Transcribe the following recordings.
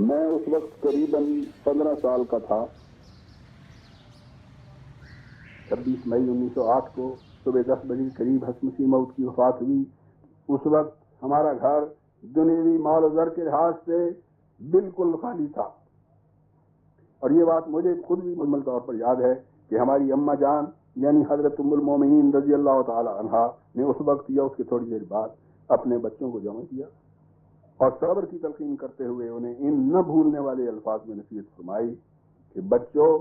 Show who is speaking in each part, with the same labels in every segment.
Speaker 1: मैं उस वक्त करीबन 15 साल का था। 26 मई 1908 को सुबह 10 बजे के करीब हज़रत मसीह मौद की वफात हुई। उस वक्त हमारा घर दुनियावी माल और ज़र के लिहाज से बिल्कुल खाली था। और ये बात मुझे खुद भी मुकम्मल तौर पर याद है कि हमारी अम्मा जान यानी हज़रत उम्मुल मोमिनीन रज़ी अल्लाह ताला अन्हा ने उस वक्त या उसके थोड़ी देर बाद अपने बच्चों को जमा किया और सब्र की तलकीन करते हुए उन्हें इन न भूलने वाले अल्फाज में नसीहत फरमाई कि बच्चों,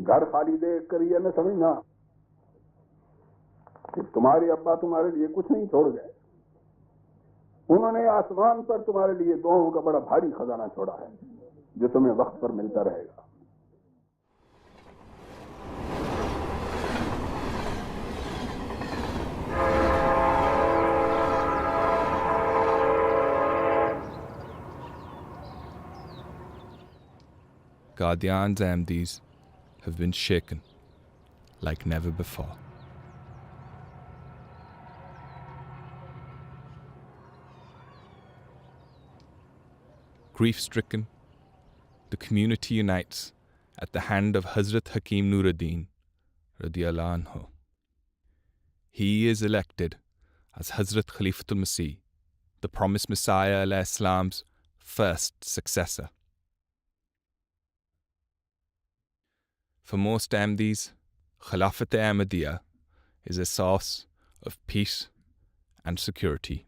Speaker 1: घर खाली देख कर यह न समझना कि तुम्हारे अब्बा तुम्हारे लिए कुछ नहीं छोड़ गए। उन्होंने आसमान पर तुम्हारे लिए दुआओं का बड़ा भारी खजाना छोड़ा है जो तुम्हें वक्त पर मिलता रहेगा।
Speaker 2: Qadian's Ahmadis have been shaken like never before. Grief-stricken, the community unites at the hand of Hazrat Hakim Nuruddin radiyallahu anhu. He is elected as Hazrat Khalifatul Masih, the promised Messiah alayhi Islam's first successor. For most Ahmadis, Khilafat Ahmadiyya is a source of peace and security.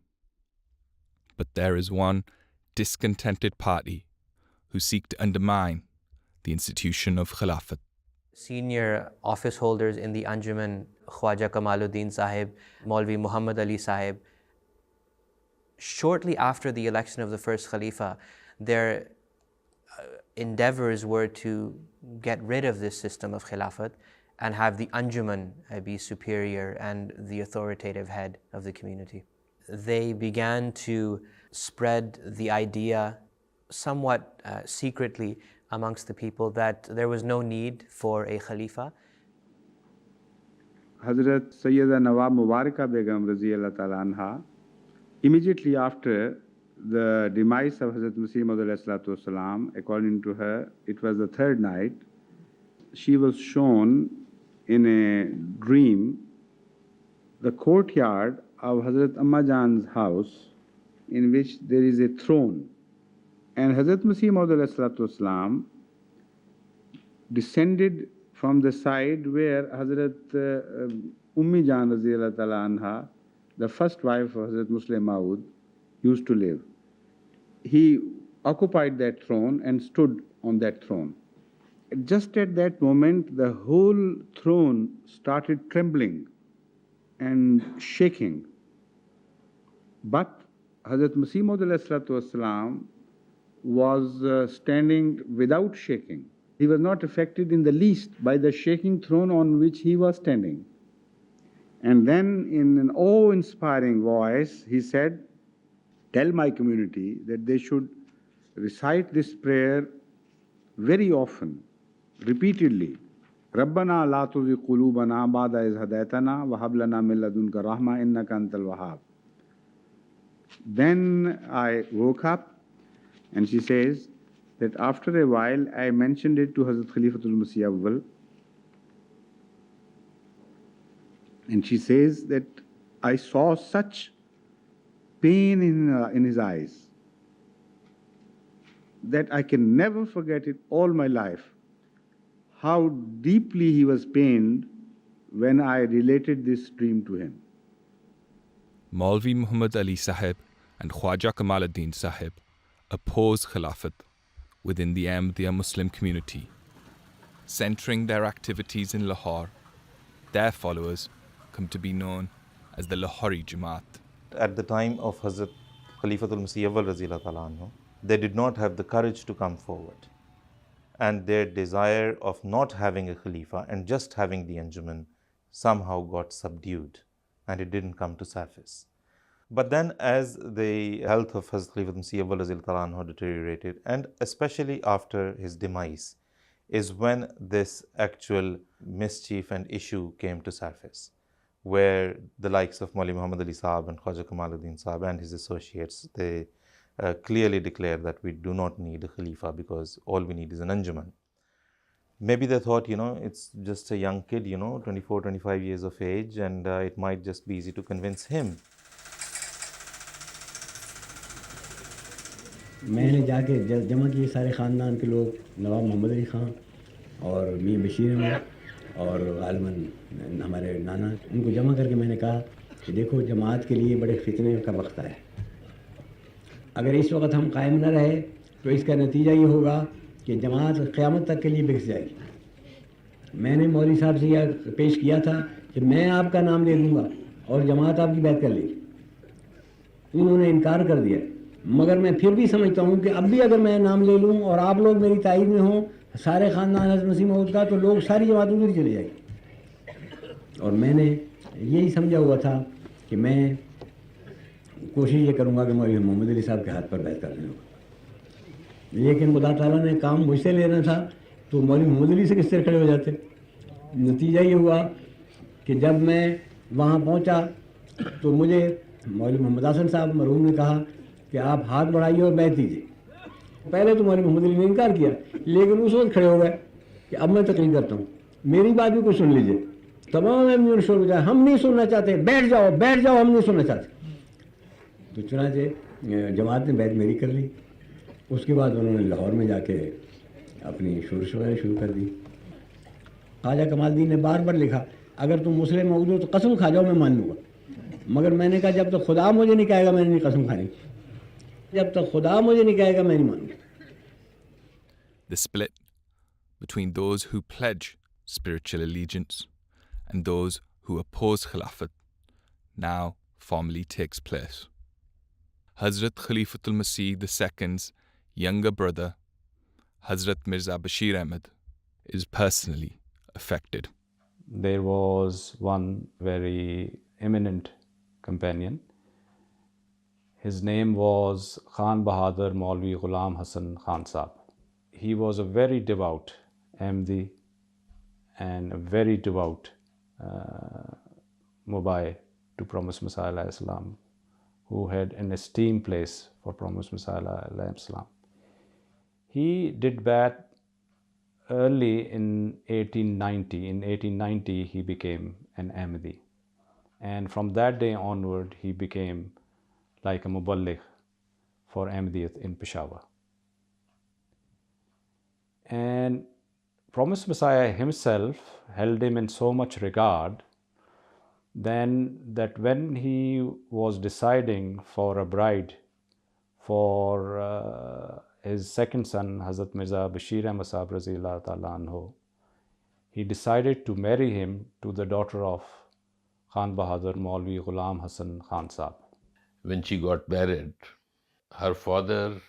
Speaker 2: But there is one discontented party who seek to undermine the institution of Khilafat.
Speaker 3: Senior office holders in the Anjuman, Khwaja Kamaluddin Sahib, Maulvi Muhammad Ali Sahib, shortly after the election of the first Khalifa, their endeavors were to get rid of this system of Khilafat and have the Anjuman be superior and the authoritative head of the community. They began to spread the idea somewhat secretly amongst the people that there was no need for a Khalifa.
Speaker 4: Hazrat Sayyida Nawab Mubaraka Begum Raziyallahu Ta'ala Anha, immediately after the demise of Hazrat Masih Maud alayhi salatu wasalam, according to her, it was the third night, she was shown in a dream the courtyard of Hazrat Amma Jan's house in which there is a throne. And Hazrat Masih Maud alayhi salatu wasalam descended from the side where Hazrat Ummi Jan Raziyallahu Ta'ala Anha, the first wife of Hazrat Muslim Maud, used to live. He occupied that throne and stood on that throne. Just at that moment, the whole throne started trembling and shaking. But Hazrat Masih Maud alayhi salatu wasalam was standing without shaking. He was not affected in the least by the shaking throne on which he was standing. And then in an awe-inspiring voice, he said, "Tell my community that they should recite this prayer very often, repeatedly. Rabbana la tuzigh qulubana ba'da iz hadaytana wa hab lana min ladunka rahma innaka antal wahhab." Then I woke up, and she says that after a while I mentioned it to Hazrat Khalifatul Masih Awwal, and she says that I saw such pain in his eyes that I can never forget it all my life, how deeply he was pained when I related this dream to him.
Speaker 2: Maulvi Muhammad Ali Sahib and Khwaja Kamaluddin Sahib opposed Khilafat within the Ahmadiyya Muslim community. Centering their activities in Lahore, their followers come to be known as the Lahori Jamaat.
Speaker 5: At the time of Hazrat Khalifatul Masih Awwal Raziyallahu Ta'ala Anhu, they did not have the courage to come forward. And their desire of not having a Khalifa and just having the Anjuman somehow got subdued and it didn't come to surface. But then as the health of Hazrat Khalifatul Masih Awwal Raziyallahu Ta'ala Anhu deteriorated, and especially after his demise, is when this actual mischief and issue came to surface. where the likes of Maulvi Muhammad Ali Sahab and Khwaja Kamaluddin Sahab and his associates, they clearly declare that we do not need a Khalifa because all we need is an Anjuman. Maybe they thought, it's just a young kid, 24, 25 years of age, and it might just be easy to convince him.
Speaker 6: मैंने जाके जमा किए सारे ख़ानदान के लोग, नवाब मोहम्मद अली ख़ान और मियाँ बशीर अहमद और गालिबन हमारे नाना, उनको जमा करके मैंने कहा कि देखो जमात के लिए बड़े फितने का वक्त है, अगर इस वक्त हम कायम न रहे तो इसका नतीजा ये होगा कि जमात क़यामत तक के लिए बिखर जाएगी। मैंने मौलवी साहब से यह पेश किया था कि मैं आपका नाम ले लूँगा और जमात आपकी बैत कर लेगी। उन्होंने इनकार कर दिया, मगर मैं फिर भी समझता हूँ कि अब भी अगर मैं नाम ले लूँ और आप लोग मेरी तायद में हों, सारे ख़ानदान हज़रत मसीह मौऊद का, तो लोग सारी जमात उधर चले जाएगी। और मैंने यही समझा हुआ था कि मैं कोशिश ये करूँगा कि मौलवी मोहम्मद अली साहब के हाथ पर बैत कर दूँ, लेकिन खुदा ताला ने काम मुझसे लेना था तो मौलवी मोहम्मद अली से किस तरह खड़े हो जाते। नतीजा ये हुआ कि जब मैं वहाँ पहुँचा तो मुझे मौलवी मोहम्मद हसन साहब मरहूम ने कहा कि आप हाथ बढ़ाइए और बैत दीजिए। पहले तो मौलवी मोहम्मद अली ने इनकार किया, लेकिन उस वक्त खड़े हो गए कि अब मैं तकरीर करता हूँ, मेरी बात भी कुछ सुन लीजिए। तमाम अमीर शोर बजाए, हम नहीं सुनना चाहते, बैठ जाओ बैठ जाओ, हम नहीं सुनना चाहते। तो चुनांचे जमात ने बैत मेरी कर ली। उसके बाद उन्होंने लाहौर में जाके अपनी शोरश वगैरह शुरू कर दी। ख्वाजा कमालुद्दीन ने बार बार लिखा, अगर तुम मुस्लिम मौजूद हो तो कसम खा जाओ, मैं मान लूँगा, मगर मैंने कहा जब तक खुदा मुझे नहीं कहेगा मैंने नहीं कसम खानी, जब तक खुदा मुझे नहीं कहेगा मैं नहीं मानूंगा।
Speaker 2: The split between those who pledge spiritual allegiance and those who oppose Khilafat now formally takes place. Hazrat Khalifatul Masih II's younger brother, Hazrat Mirza Bashir Ahmad, is personally affected.
Speaker 7: There was one very eminent companion. His name was Khan Bahadur Maulvi Ghulam Hassan Khan Sahab. He was a very devout Ahmadi and a very devout Mubai to Promised Messiah alayhi salam, who had an esteemed place for Promised Messiah alayhi salam. He did that early in 1890. In 1890 he became an Ahmadi, and from that day onward he became like a muballigh for Ahmadiyyat in Peshawar. And Promised Messiah himself held him in so much regard then that when he was deciding for a bride for his second son, Hazrat Mirza Bashir Ahmad Sahab Raziyallahu Ta'ala Anhu, he decided to marry him to the daughter of Khan Bahadur Maulvi Ghulam Hassan Khan Sahab.
Speaker 8: When she got married, her father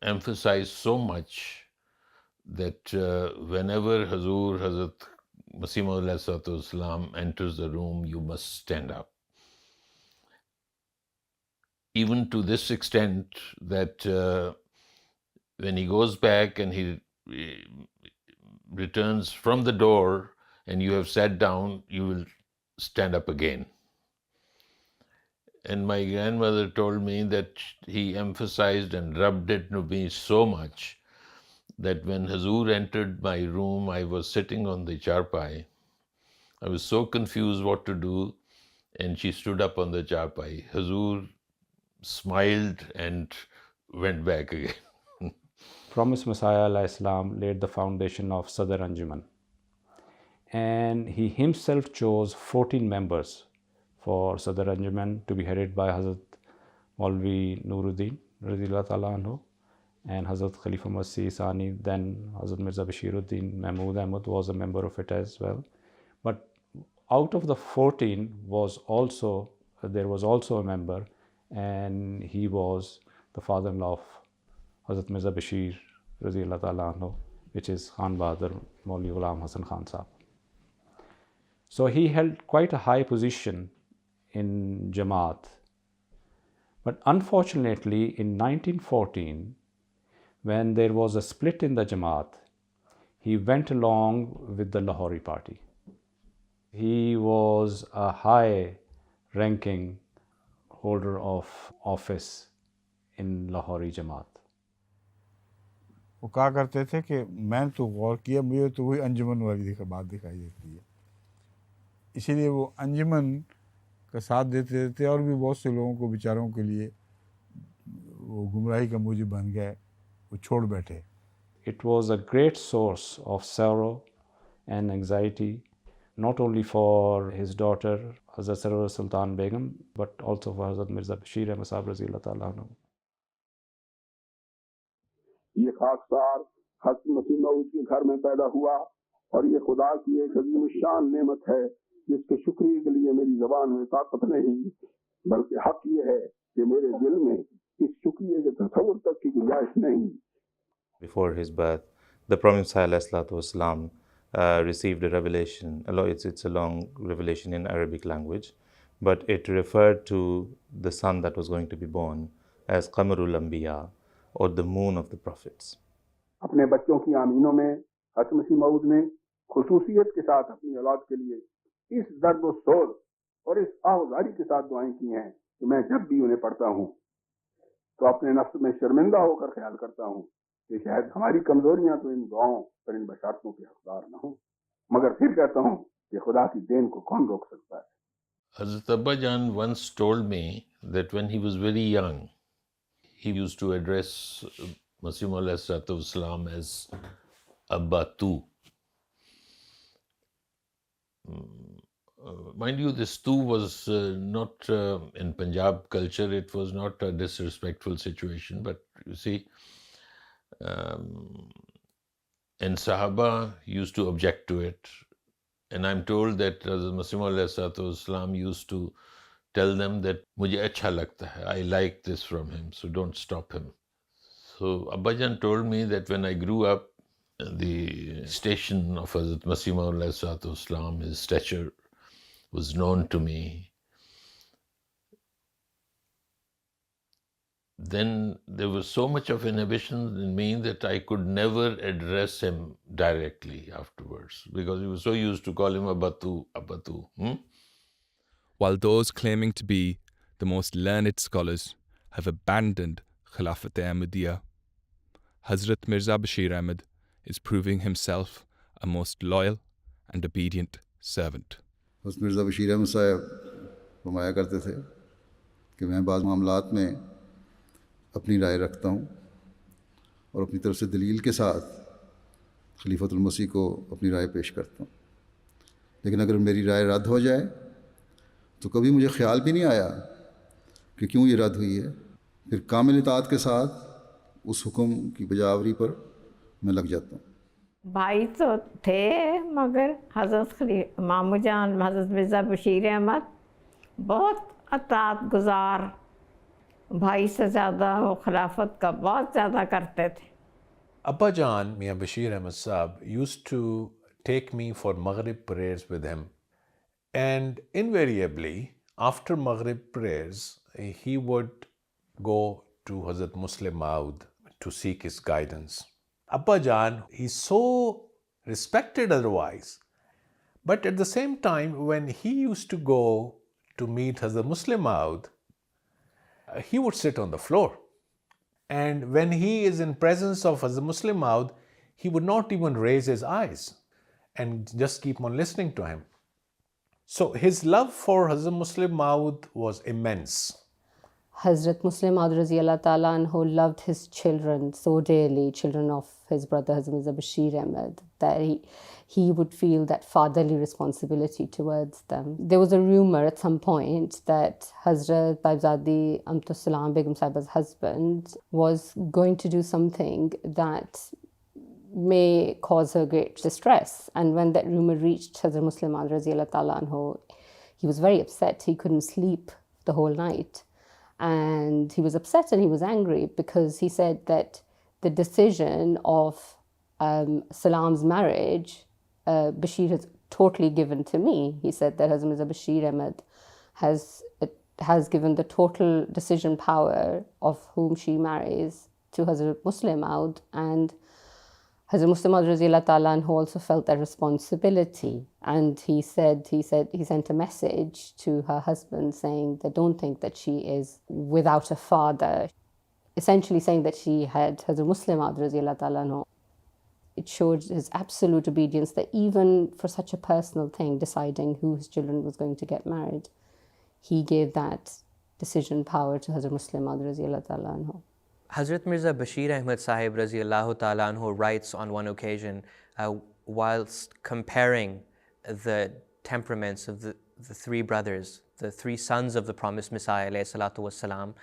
Speaker 8: emphasized so much that whenever Hazrat Masih Maud enters the room, you must stand up. Even to this extent that when he goes back and he returns from the door and you have sat down, you will stand up again. And my grandmother told me that he emphasized and rubbed it to me so much that when Hazur entered my room, I was sitting on the charpai. I was so confused what to do, and she stood up on the charpai. Hazur smiled and went back again.
Speaker 7: Promised Messiah alayhi salam laid the foundation of Sadr Anjuman, and he himself chose 14 members for Sadr Anjuman to be headed by Hazrat Maulvi Nuruddin Radhiyallahu Ta'ala Anhu and Hazrat Khalifa Masih Sani. Then Hazrat Mirza Bashiruddin Mahmud Ahmad was a member of it as well. But out of the 14 there was also a member, and he was the father-in-law of Hazrat Mirza Bashir Radhiyallahu Ta'ala Anhu, which is Khan Bahadur Maulvi Ghulam Hassan Khan Sahab. So he held quite a high position in Jamaat. But unfortunately, in 1914, when there was a split in the Jamaat, he went along with the Lahori party. He was a high ranking holder of office in Lahori Jamaat.
Speaker 4: वो कहा करते थे कि मैंने तो गौर किया, मुझे तो वही अंजुमन वाली बात दिखाई देती है, इसीलिए वो अंजुमन का साथ देते थे और भी बहुत से लोगों को बेचारों के लिए वो गुमराही का मूजिब बन गए, वो छोड़ बैठे.
Speaker 7: It was a great source of sorrow and anxiety, not only for his daughter Hazrat Sarwar Sultan Begum, but also for Hazrat Mirza Bashir Ahmad Sahib Raziyallahu Ta'ala anhu.
Speaker 1: ये खाकसार हज़रत मसीह मऊद के घर में पैदा हुआ और ये खुदा की एक अजीम शान नेमत है जिसके शुक्रिया के लिए मेरी ज़बान में ताकत नहीं, बल्कि हक ये है कि मेरे दिल में इस शुक्रिया के तसव्वुर तक की गुंजाइश नहीं.
Speaker 5: Before his birth, the Prophet ﷺ received a revelation. It's a long revelation in Arabic language, but it referred to the son that was going to be born as Qamarul Anbiya, or the moon of the prophets.
Speaker 1: अपने बच्चों की आमीनों में हज़रत मसीह मऊद ने खुसूसियत के साथ अपनी औलाद के लिए इस दर्द व सोज और इस आहुजारी के साथ दुआएं की हैं कि मैं जब भी उन्हें पढ़ता हूँ तो अपने नफ्स में शर्मिंदा होकर ख्याल करता हूँ कि शायद हमारी कमजोरियां तो इन दुआओं और इन बशारतों के हकदार न हो, मगर फिर कहता हूँ कि खुदा की देन को कौन रोक सकता है.
Speaker 8: Hazrat Abba Jan once told me that when he was very young, he used to address Masih Maud as Abba Tu. Mind you, this Tu was not in Punjab culture, it was not a disrespectful situation, but you see, and Sahaba used to object to it. And I'm told that Masih Maud used to tell them that Mujhe acha lagta hai, I like this from him, so don't stop him. So Abbajan told me that when I grew up, the station of Hazrat Masih Maud, his stature was known to me. Then there was so much of inhibition in me that I could never address him directly afterwards, because he was so used to call him Abatu, Abatu.
Speaker 2: While those claiming to be the most learned scholars have abandoned Khilafat-e-Ahmadiyya, Hazrat Mirza Bashir Ahmad is proving himself a most loyal and obedient servant.
Speaker 9: Hazrat Mirza Bashir Ahmad Sahib फरमाया करते थे कि मैं बाज़ मामलात में अपनी राय रखता हूँ और अपनी तरफ से दलील के साथ खलीफतुल मसीह को अपनी राय पेश करता हूँ, लेकिन अगर मेरी राय रद्द हो जाए तो कभी मुझे ख्याल भी नहीं आया कि क्यों ये रद्द हुई है. फिर कामिल इताअत के साथ उस हुक्म की बजावरी पर मैं लग जाता हूँ.
Speaker 10: भाई तो थे, मगर हज़रत मामू जान हज़रत मिर्ज़ा बशीर अहमद बहुत अताअत गुज़ार, भाई से ज़्यादा वो खिलाफत का बहुत ज़्यादा करते थे.
Speaker 11: Abba Jan, Mian Bashir Ahmad Saab, used to take me for Maghrib prayers with him. And invariably, after Maghrib prayers, he would go to Hazrat Muslim Maud to seek his guidance. Abba Jan, he's so respected otherwise. But at the same time, when he used to go to meet Hazrat Muslim Maud, he would sit on the floor. And when he is in presence of Hazrat Muslim Maud, he would not even raise his eyes and just keep on listening to him. So his love for Hazrat Muslim Maud was immense.
Speaker 12: Hazrat Muslim Maud Raziyallahu Ta'ala anhu loved his children so dearly, children of his brother Hazrat Mirza Bashir Ahmad, that he would feel that fatherly responsibility towards them. There was a rumor at some point that Hazrat Baibzadi Amtus Salam Begum Sahiba's husband was going to do something that may cause her great distress. And when that rumor reached Hazrat Muslim Maud Raziyallahu Ta'ala anhu, he was very upset. He couldn't sleep the whole night. And he was upset and he was angry because he said that the decision of Salam's marriage, Bashir has totally given to me. He said that Hazrat Mirza Bashir Ahmad has given the total decision power of whom she marries to Hazrat Muslim Maud, and Hazrat Muslim Maud Raziyallahu Ta'ala anhu also felt that responsibility, and he sent a message to her husband saying that don't think that she is without a father, essentially saying that she had Hazrat Muslim Maud Raziyallahu Ta'ala anhu. It showed his absolute obedience that even for such a personal thing, deciding who his children was going to get married, he gave that decision power to Hazrat Muslim Maud Raziyallahu Ta'ala anhu.
Speaker 3: Hazrat Mirza Bashir Ahmad Sahib Raziyallahu Ta'ala anhu writes on one occasion, whilst comparing the temperaments of the three brothers, the three sons of the promised Messiah alayhi salatu wassalam,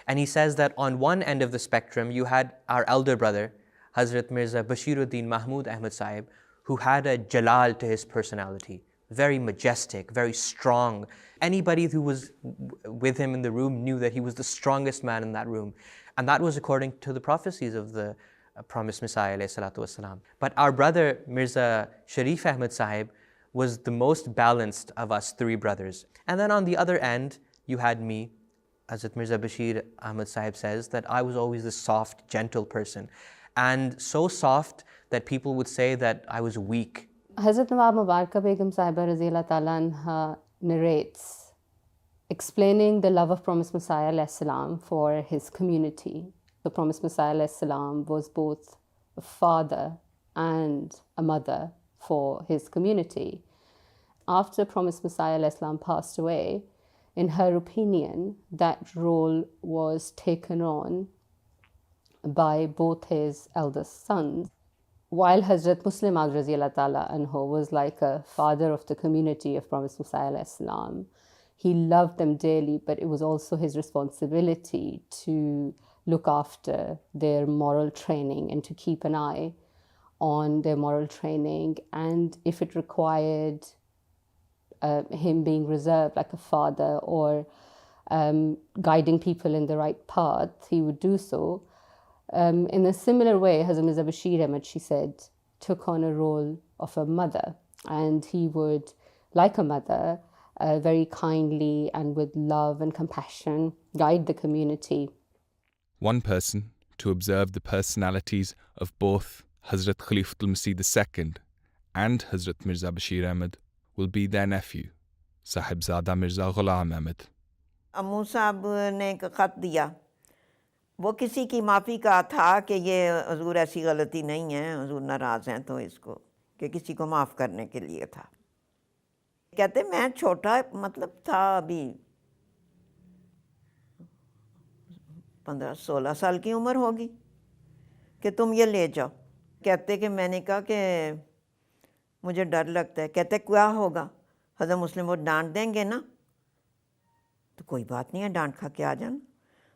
Speaker 3: and he says that on one end of the spectrum you had our elder brother, Hazrat Mirza Bashiruddin Mahmud Ahmad Sahib, who had a jalal to his personality, very majestic, very strong. Anybody who was with him in the room knew that he was the strongest man in that room. And that was according to the prophecies of the promised Messiah alayhi salatu wasalam. But our brother Mirza Sharif Ahmad Sahib was the most balanced of us three brothers. And then on the other end, you had me. Hazrat Mirza Bashir Ahmad Sahib says that I was always the soft, gentle person. And so soft that people would say that I was weak.
Speaker 12: Hazrat Nawab Mubaraka Begum Sahiba Raziyallahu Ta'ala anha narrates explaining the love of Promised Messiah alayhi salam for his community. The Promised Messiah alayhi salam was both a father and a mother for his community. After Promised Messiah alayhi salam passed away, in her opinion, that role was taken on by both his eldest sons. While Hazrat Muslim Maud Raziyallahu Ta'ala anhu was like a father of the community of Promised Messiah alayhi salam, he loved them dearly, but it was also his responsibility to look after their moral training and to keep an eye on their moral training. And if it required him being reserved like a father or guiding people in the right path, he would do so. In a similar way, Hazrat Mirza Bashir Ahmad, she said, took on a role of a mother, and he would, like a mother, very kindly and with love and compassion, guide the community.
Speaker 2: One person to observe the personalities of both Hazrat Khalifatul Masih II and Hazrat Mirza Bashir Ahmad will be their nephew, Sahibzada Mirza Ghulam Ahmad.
Speaker 13: अम्मू साहब ने एक ख़त दिया, वो किसी की माफ़ी का था कि ये हजूर ऐसी गलती नहीं है, हजूर नाराज़ हैं तो इसको, कि किसी को माफ़ करने के लिए था। कहते मैं छोटा मतलब था, अभी 15-16 साल की उम्र होगी, कि तुम ये ले जाओ। कहते कि मैंने कहा कि मुझे डर लगता है। कहते क्या होगा, हज़रत मुस्लिम वो डांट देंगे ना? तो कोई बात नहीं है, डांट खा के आ जाना।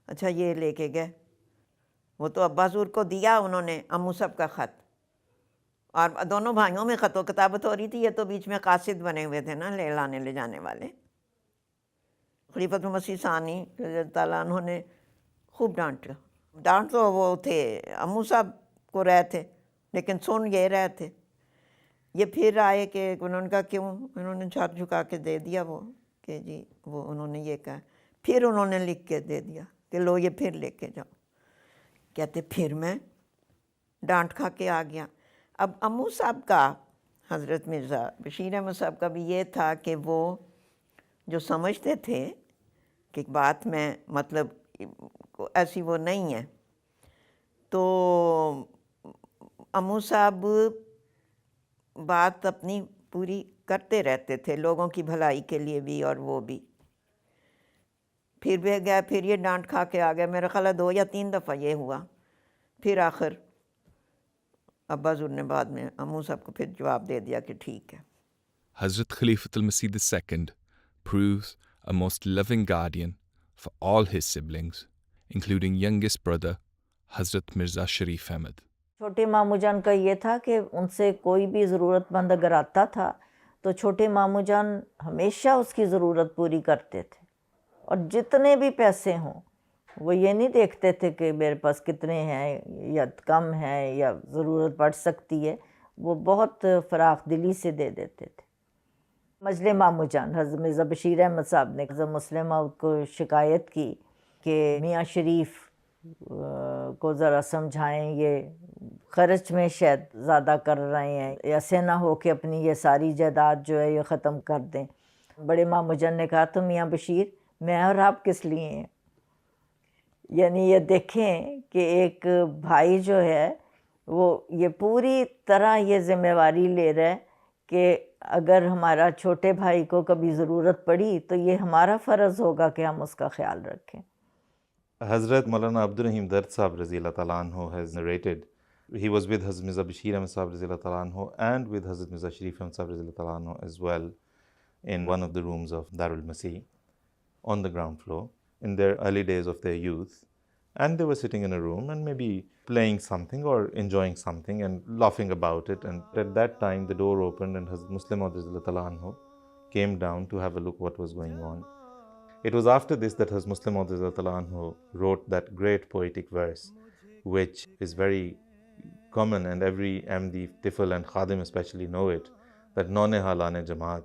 Speaker 13: अच्छा ये लेके गए, वो तो अब्बासूर को दिया उन्होंने अम्मू साहब का ख़त, और दोनों भाइयों में ख़त व किताबत हो रही थी। ये तो बीच में कासिद बने हुए थे ना, ले जाने वाले। खलीफतुल मसीह सानी ताला उन्होंने खूब डांट तो वो थे अम्मू साहब को रहे थे, लेकिन सुन ये रहे थे। ये फिर आए कि उन्होंने कहा क्यों, उन्होंने छात झुका के दे दिया वो, कि जी वो उन्होंने ये कहा। फिर उन्होंने लिख के दे दिया कि लो ये फिर लेके जाओ। कहते फिर मैं डांट खा के आ गया। अब अम्मू साहब का, हज़रत मिर्ज़ा बशीर अहमद साहब का भी ये था कि वो जो समझते थे कि बात में मतलब ऐसी वो नहीं है, तो अम्मू साहब बात अपनी पूरी करते रहते थे, लोगों की भलाई के लिए भी और वो भी। फिर भी गया, फिर ये डांट खा के आ गया। मेरा ख्याल है 2 या 3 दफ़ा ये हुआ। फिर आखिर अब्बाज़ुर ने बाद में अम्मू साहब को फिर जवाब दे दिया कि ठीक है।
Speaker 2: Hazrat Khalifatul Masih II proves a most loving guardian for all his siblings, including youngest brother Hazrat Mirza Sharif Ahmad.
Speaker 14: छोटे मामू जान का ये था कि उनसे कोई भी ज़रूरतमंद अगर आता था तो छोटे मामू जान हमेशा उसकी ज़रूरत पूरी करते थे, और जितने भी पैसे हों वो ये नहीं देखते थे कि मेरे पास कितने हैं या कम है या ज़रूरत पड़ सकती है, वो बहुत फ़राख दिली से दे देते थे। मजले मामू जान हज़रत मिर्ज़ा बशीर अहमद साहब ने हज़रत मुस्लिम मौद को शिकायत की कि मियाँ शरीफ को ज़रा समझाएं, ये खर्च में शायद ज़्यादा कर रहे हैं, ऐसे ना हो कि अपनी ये सारी जायदाद जो है ये ख़त्म कर दें। बड़े मामू जान ने कहा, तो मियाँ बशीर मैं और आप किस लिए हैं? यानी ये देखें कि एक भाई जो है वो ये पूरी तरह ये ज़िम्मेवारी ले रहा है कि अगर हमारा छोटे भाई को कभी ज़रूरत पड़ी तो ये हमारा फ़र्ज़ होगा कि हम उसका ख्याल रखें।
Speaker 5: Hazrat Maulana Abdul Rahim Dard Sahib Raziyallahu Ta'ala Anhu has narrated, he was with Hazrat Mirza Bashir Ahmad Sahib Raziyallahu Ta'ala Anhu and with Hazrat Mirza Sharif Ahmad Sahib Raziyallahu Ta'ala Anhu as well in one of the rooms of Darul Masih on the ground floor in their early days of their youth. And they were sitting in a room and maybe playing something or enjoying something and laughing about it. And at that time, the door opened and Hazrat Muslim Maud Raziyallahu Ta'ala Anhu came down to have a look what was going on. It was after this that Hazrat Muslim Maud Raziyallahu Ta'ala Anhu wrote that great poetic verse, which is very common and every Ahmadi, Tifl and Khadim especially know it, that Naune halane jamaat,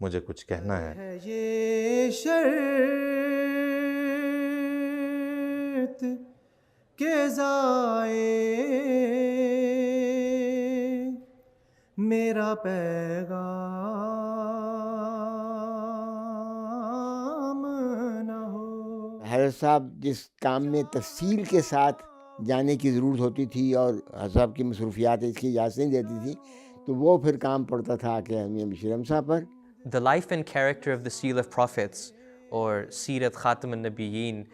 Speaker 5: mujhe kuch kehna hai.
Speaker 15: के जाए मेरा पैगाम ना हो।
Speaker 16: हज़रत साहब जिस काम में तफसील के साथ जाने की ज़रूरत होती थी और हज़रत साहब की मसरूफियात इसकी इजाज़त नहीं देती थी, तो वो फिर काम पड़ता था कि मियां बशीर अहमद साहब पर।
Speaker 3: The life and character of the Seal of Prophets, or Sirat Khatam al-Nabiyyin,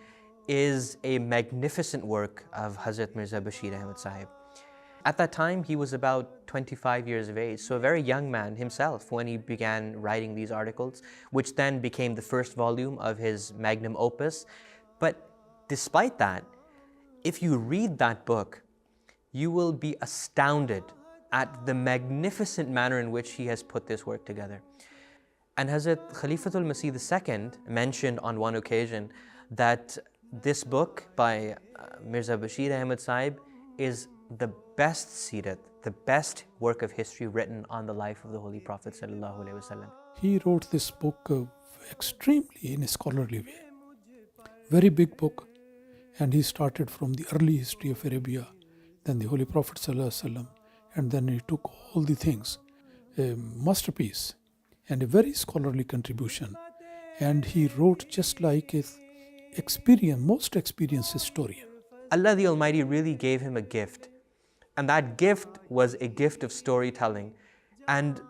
Speaker 3: is a magnificent work of Hazrat Mirza Bashir Ahmad Sahib. At that time, he was about 25 years of age, so a very young man himself when he began writing these articles, which then became the first volume of his magnum opus. But despite that, if you read that book, you will be astounded at the magnificent manner in which he has put this work together. And Hazrat Khalifatul Masih II mentioned on one occasion that this book by Mirza Bashir Ahmad Sahib is the best sirat, the best work of history written on the life of the Holy Prophet sallallahu alaihi wasallam.
Speaker 17: He wrote this book extremely in a scholarly way, very big book, and he started from the early history of Arabia, then the Holy Prophet sallallahu alaihi wasallam, and then he took all the things, a masterpiece and a very scholarly contribution, and he wrote just like a most experienced historian.
Speaker 3: Allah the Almighty really gave him a gift, and that gift was a gift of storytelling. And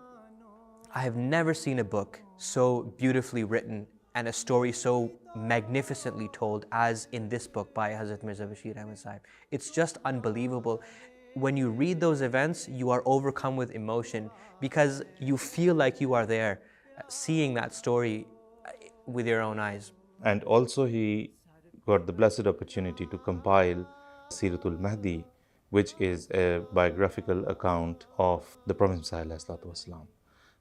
Speaker 3: I have never seen a book so beautifully written and a story so magnificently told as in this book by Hazrat Mirza Bashir Ahmad Sahib. It's just unbelievable. When you read those events, you are overcome with emotion because you feel like you are there, seeing that story with your own eyes.
Speaker 5: And also he got the blessed opportunity to compile Siratul Mahdi, which is a biographical account of the Prophet Messiah.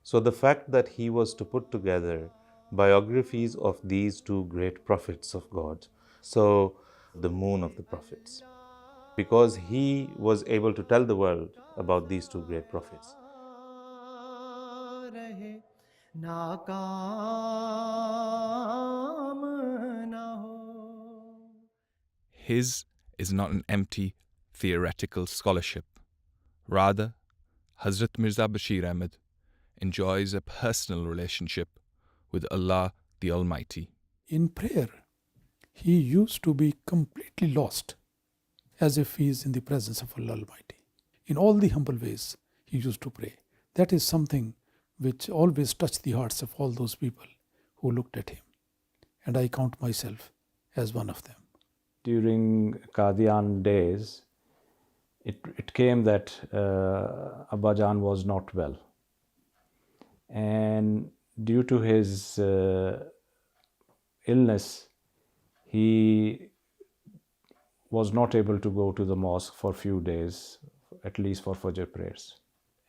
Speaker 5: So the fact that he was to put together biographies of these two great prophets of God, so the moon of the prophets, because he was able to tell the world about these two great prophets.
Speaker 2: His is not an empty theoretical scholarship. Rather, Hazrat Mirza Bashir Ahmad enjoys a personal relationship with Allah the Almighty.
Speaker 17: In prayer, he used to be completely lost, as if he is in the presence of Allah Almighty. In all the humble ways, he used to pray. That is something which always touched the hearts of all those people who looked at him. And I count myself as one of them.
Speaker 7: During Qadian days, it came that Abba Jan was not well. And due to his illness, he was not able to go to the mosque for a few days, at least for Fajr prayers.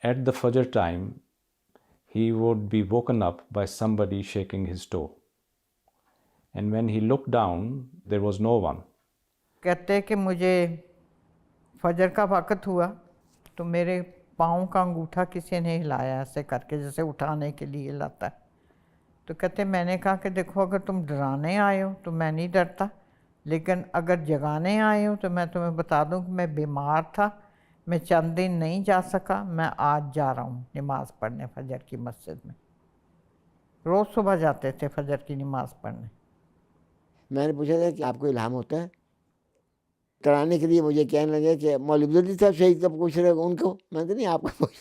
Speaker 7: At the Fajr time, he would be woken up by somebody shaking his toe. And when he looked down, there was no one.
Speaker 18: कहते कि मुझे फजर का वक़्त हुआ तो मेरे पाँव का अंगूठा किसी ने हिलाया ऐसे करके जैसे उठाने के लिए हिलाता है। तो कहते मैंने कहा कि देखो अगर तुम डराने आए हो तो मैं नहीं डरता, लेकिन अगर जगाने आए हो तो मैं तुम्हें बता दूं कि मैं बीमार था, मैं चंद दिन नहीं जा सका, मैं आज जा रहा हूँ नमाज़ पढ़ने फजर की मस्जिद में। रोज़ सुबह जाते थे फजर की नमाज़ पढ़ने।
Speaker 16: मैंने पूछा था कि आपको इल्हाम होता है कराने के लिए? मुझे कहने लगे कि मौलवी साहब शहीद कब पूछ रहे हो उनको? मैंने कहा नहीं, आपका पूछ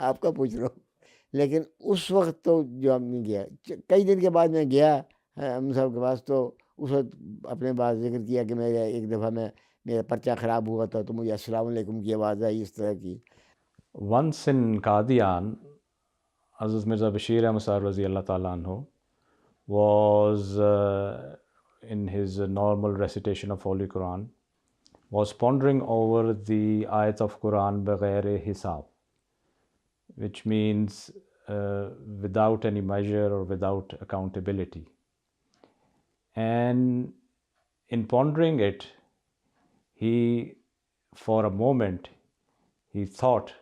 Speaker 16: आपका पूछ रहा हूँ। लेकिन उस वक्त तो जो हम नहीं गया, कई दिन के बाद मैं गया हम साहब के पास, तो उस वक्त अपने बात जिक्र किया कि मेरा एक दफ़ा मेरा पर्चा ख़राब हुआ था तो मुझे अस्सलाम वालेकुम की आवाज़ आई, इस तरह की।
Speaker 7: Once in Qadian, Hazrat Mirza Bashir Ahmad Sahib Raziallahu Ta'ala Anhu was in his normal recitation of Holy Quran, was pondering over the ayat of Quran بغیر hisab, which means without any measure or without accountability. And in pondering it, he, for a moment, he thought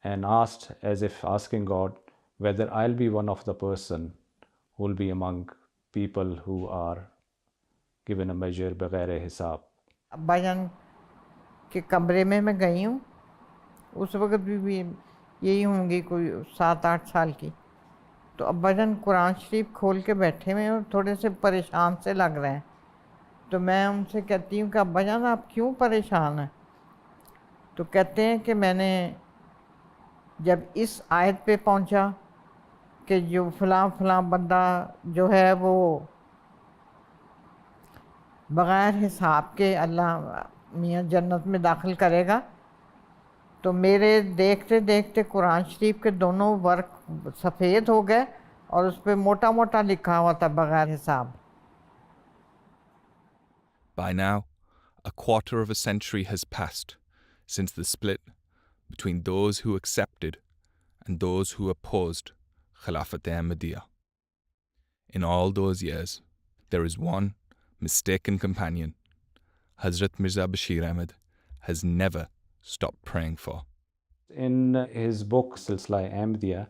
Speaker 7: and asked, as if asking God, whether I'll be one of the person who will be among people who are given a measure बगैर हिसाब.
Speaker 18: अब्बा जान के कमरे में मैं गई हूँ, उस वक़्त भी यही होंगी कोई 7-8 साल की। तो अब्बा जान कुरान शरीफ खोल के बैठे हुए हैं और थोड़े से परेशान से लग रहे हैं। तो मैं उनसे कहती हूँ कि अब्बा जान आप क्यों परेशान हैं? तो कहते हैं कि मैंने जब इस आयत पे पहुँचा कि जो फ़लाँ बंदा जो है वो बग़ैर हिसाब के अल्लाह मियाँ जन्नत में दाखिल करेगा, तो मेरे देखते देखते कुरान शरीफ के दोनों वर्क सफ़ेद हो गए और उस पर मोटा मोटा लिखा हुआ था बग़ैर हिसाब।
Speaker 2: By now, a quarter of a century has passed since the split between those who accepted and those who opposed Khilafat Ahmadiyya. In all those years, there is one mistaken companion Hazrat Mirza Bashir Ahmad has never stopped praying for.
Speaker 7: In his book Silsila Ahmadiyya,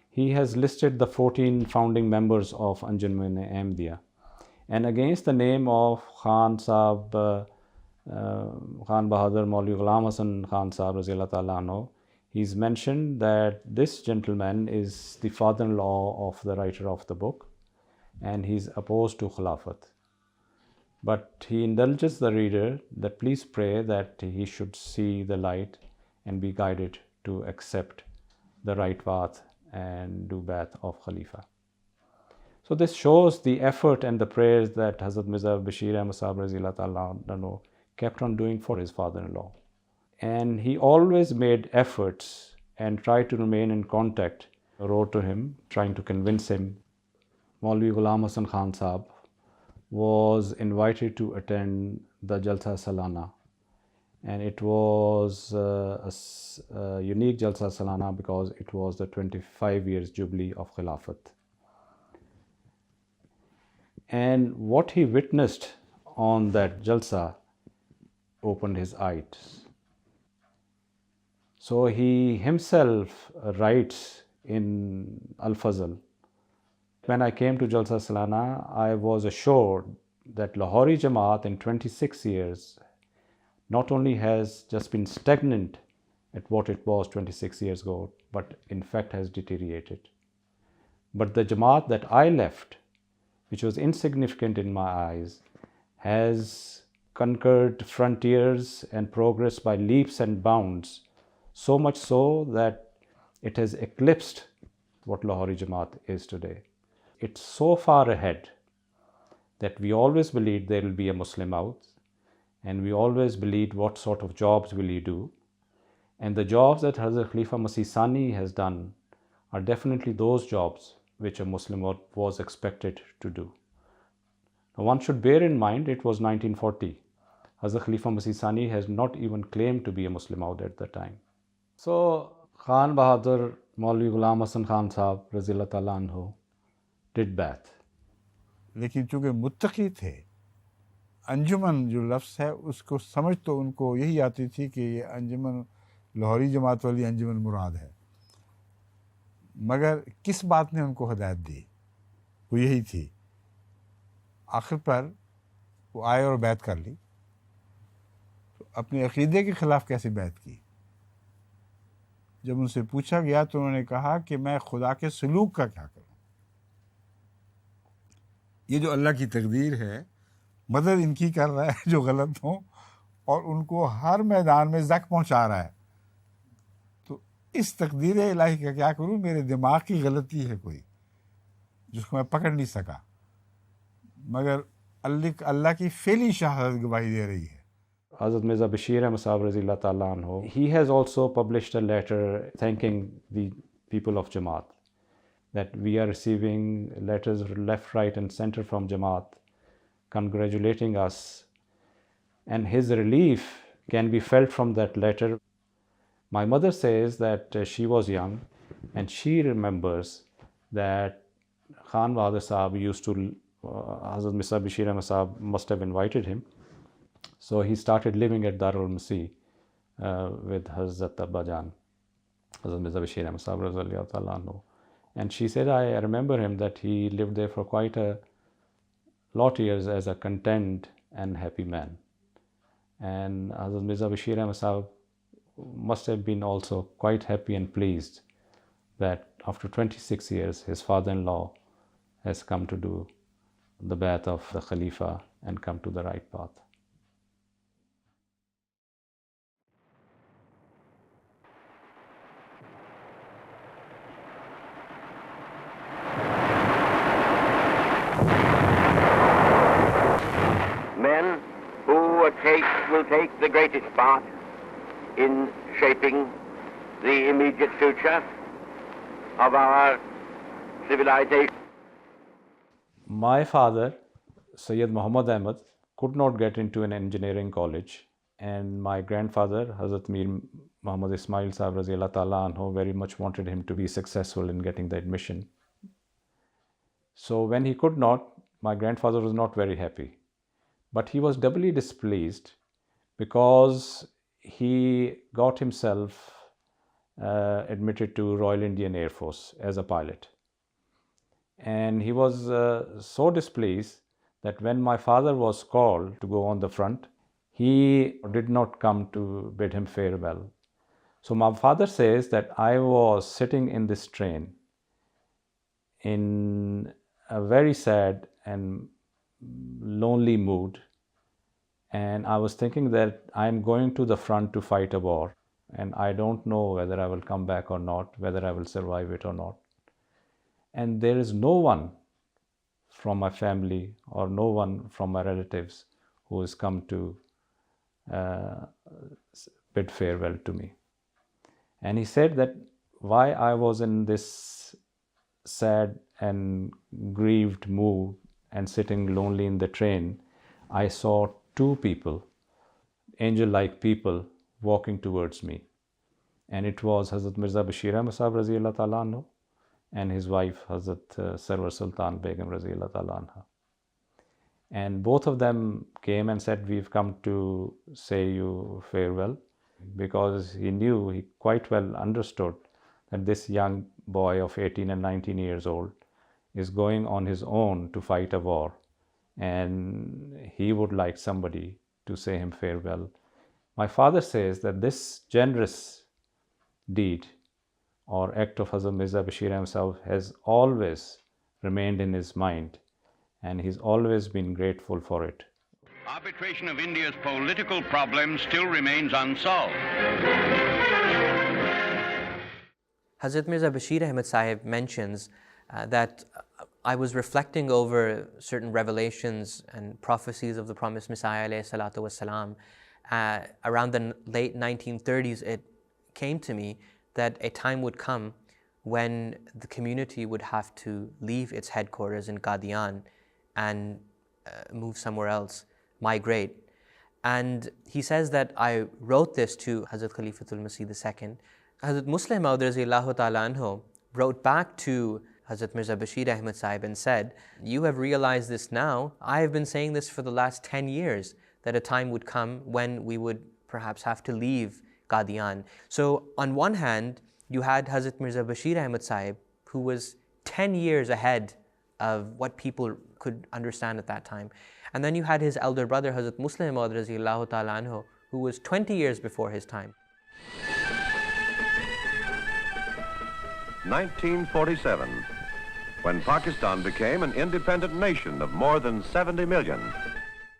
Speaker 7: he has listed the 14 founding members of Anjuman Ahmadiyya, and against the name of Khan Sahib, Khan Bahadur Maulvi Ghulam Hasan Khan Sahib Raziyallahu Ta'ala Anhu, he's mentioned that this gentleman is the father-in-law of the writer of the book and he's opposed to Khilafat. But he indulges the reader that please pray that he should see the light and be guided to accept the right path and do Bai'at of Khalifa. So this shows the effort and the prayers that Hazrat Mirza Bashir Ahmad Sahib Raziyallahu Ta'ala Anhu kept on doing for his father-in-law. And he always made efforts and tried to remain in contact. I wrote to him, trying to convince him. Maulvi Ghulam Hasan Khan Sahib was invited to attend the Jalsa Salana, and it was a unique Jalsa Salana because it was the 25 years Jubilee of Khilafat. And what he witnessed on that Jalsa opened his eyes. So he himself writes in Al-Fazl, when I came to Jalsa Salana, I was assured that Lahore Jamaat in 26 years not only has just been stagnant at what it was 26 years ago, but in fact has deteriorated. But the Jamaat that I left, which was insignificant in my eyes, has conquered frontiers and progressed by leaps and bounds, so much so that it has eclipsed what Lahore Jamaat is today. It's so far ahead that we always believed there will be a Muslim out, and we always believed what sort of jobs will you do. And the jobs that Hazrat Khalifa Masih Sani has done are definitely those jobs which a Muslim was expected to do. Now one should bear in mind it was 1940. Hazrat Khalifa Masih Sani has not even claimed to be a Muslim out at the time. So Khan Bahadur Maulvi Ghulam Hasan Khan Sahib Raziyallahu Ta'ala Anhu did Bai'at.
Speaker 4: लेकिन चूँकि मुत्तकी थे, अंजुमन जो लफ्ज़ है उसको समझ तो उनको यही आती थी कि ये अंजुमन लाहौरी जमात वाली अंजुमन मुराद है, मगर किस बात ने उनको हिदायत दी वो यही थी। आखिर पर वो आए और बैत कर ली। तो अपने अक़ीदे के ख़िलाफ़ कैसे बैत की। जब उनसे पूछा गया तो उन्होंने कहा कि मैं खुदा के सलूक का क्या करूं। ये जो अल्लाह की तकदीर है, मदद इनकी कर रहा है जो गलत हों, और उनको हर मैदान में ज़क पहुंचा रहा है। तो इस तकदीर इलाही का क्या करूं, मेरे दिमाग की गलती है कोई जिसको मैं पकड़ नहीं सका, मगर अल्लाह की फेली शहादत गवाही दे रही है।
Speaker 7: Hazrat Mirza Bashir Ahmad Sahib Razillah Ta'ala Anhu, he has also published a letter thanking the people of Jamaat, that we are receiving letters left, right and center from Jamaat congratulating us, and his relief can be felt from that letter. My mother says that she was young and she remembers that Khan Bahadur Sahib used to, Hazrat Mirza Bashir Ahmad Sahib must have invited him. So he started living at Darul Masih with Hazrat Abba Jan, Hazrat Mirza Bashir Ahmad Sahib Razillah Ta'ala Anhu. And she said, I remember him that he lived there for quite a lot of years as a content and happy man. And Hazrat Mirza Bashir Ahmad Sahib must have been also quite happy and pleased that after 26 years his father-in-law has come to do the Bai'at of the Khalifa and come to the right path.
Speaker 19: Men who will take the greatest part in shaping the immediate future of our civilization.
Speaker 7: My father, Sayyid Muhammad Ahmad, could not get into an engineering college, and my grandfather, Hazrat Mir Muhammad Ismail Sahib Razillah Ta'ala Anhu, very much wanted him to be successful in getting the admission. So when he could not, my grandfather was not very happy. But he was doubly displeased because he got himself admitted to Royal Indian Air Force as a pilot. And he was so displeased that when my father was called to go on the front, he did not come to bid him farewell. So my father says that I was sitting in this train in a very sad and lonely mood, and I was thinking that I'm going to the front to fight a war, and I don't know whether I will come back or not, whether I will survive it or not. And there is no one from my family or no one from my relatives who has come to bid farewell to me. And he said that why I was in this sad and grieved mood and sitting lonely in the train, I saw two people, angel-like people, walking towards me. And it was Hazrat Mirza Bashir Ahmad Sahib Razillah Ta'ala Anhu and his wife Hazrat Sarwar Sultan Begum Razillah Ta'ala Anha. And both of them came and said, we've come to say you farewell, because he knew, he quite well understood that this young boy of 18 and 19 years old is going on his own to fight a war, and he would like somebody to say him farewell. My father says that this generous deed or act of Hazrat Mirza Bashir himself has always remained in his mind, and he's always been grateful for it.
Speaker 20: Arbitration of India's political problems still remains unsolved.
Speaker 3: Hazrat Mirza Bashir Ahmad Sahib mentions that I was reflecting over certain revelations and prophecies of the promised Messiah ﷺ. Around the late 1930s, it came to me that a time would come when the community would have to leave its headquarters in Qadian and move somewhere else, migrate. And he says that I wrote this to Hazrat Khalifatul Masih II. Hazrat Muslim Maud Raziyallahu Ta'ala Anhu wrote back to Hazrat Mirza Bashir Ahmad Sahib and said, you have realized this now. I have been saying this for the last 10 years, that a time would come when we would perhaps have to leave Qadian. So on one hand, you had Hazrat Mirza Bashir Ahmad Sahib, who was 10 years ahead of what people could understand at that time. And then you had his elder brother, Hazrat Muslim Maud Raziyallahu Ta'ala Anhu, who was 20 years before his time.
Speaker 21: 1947, when Pakistan became an independent nation of more than 70 million.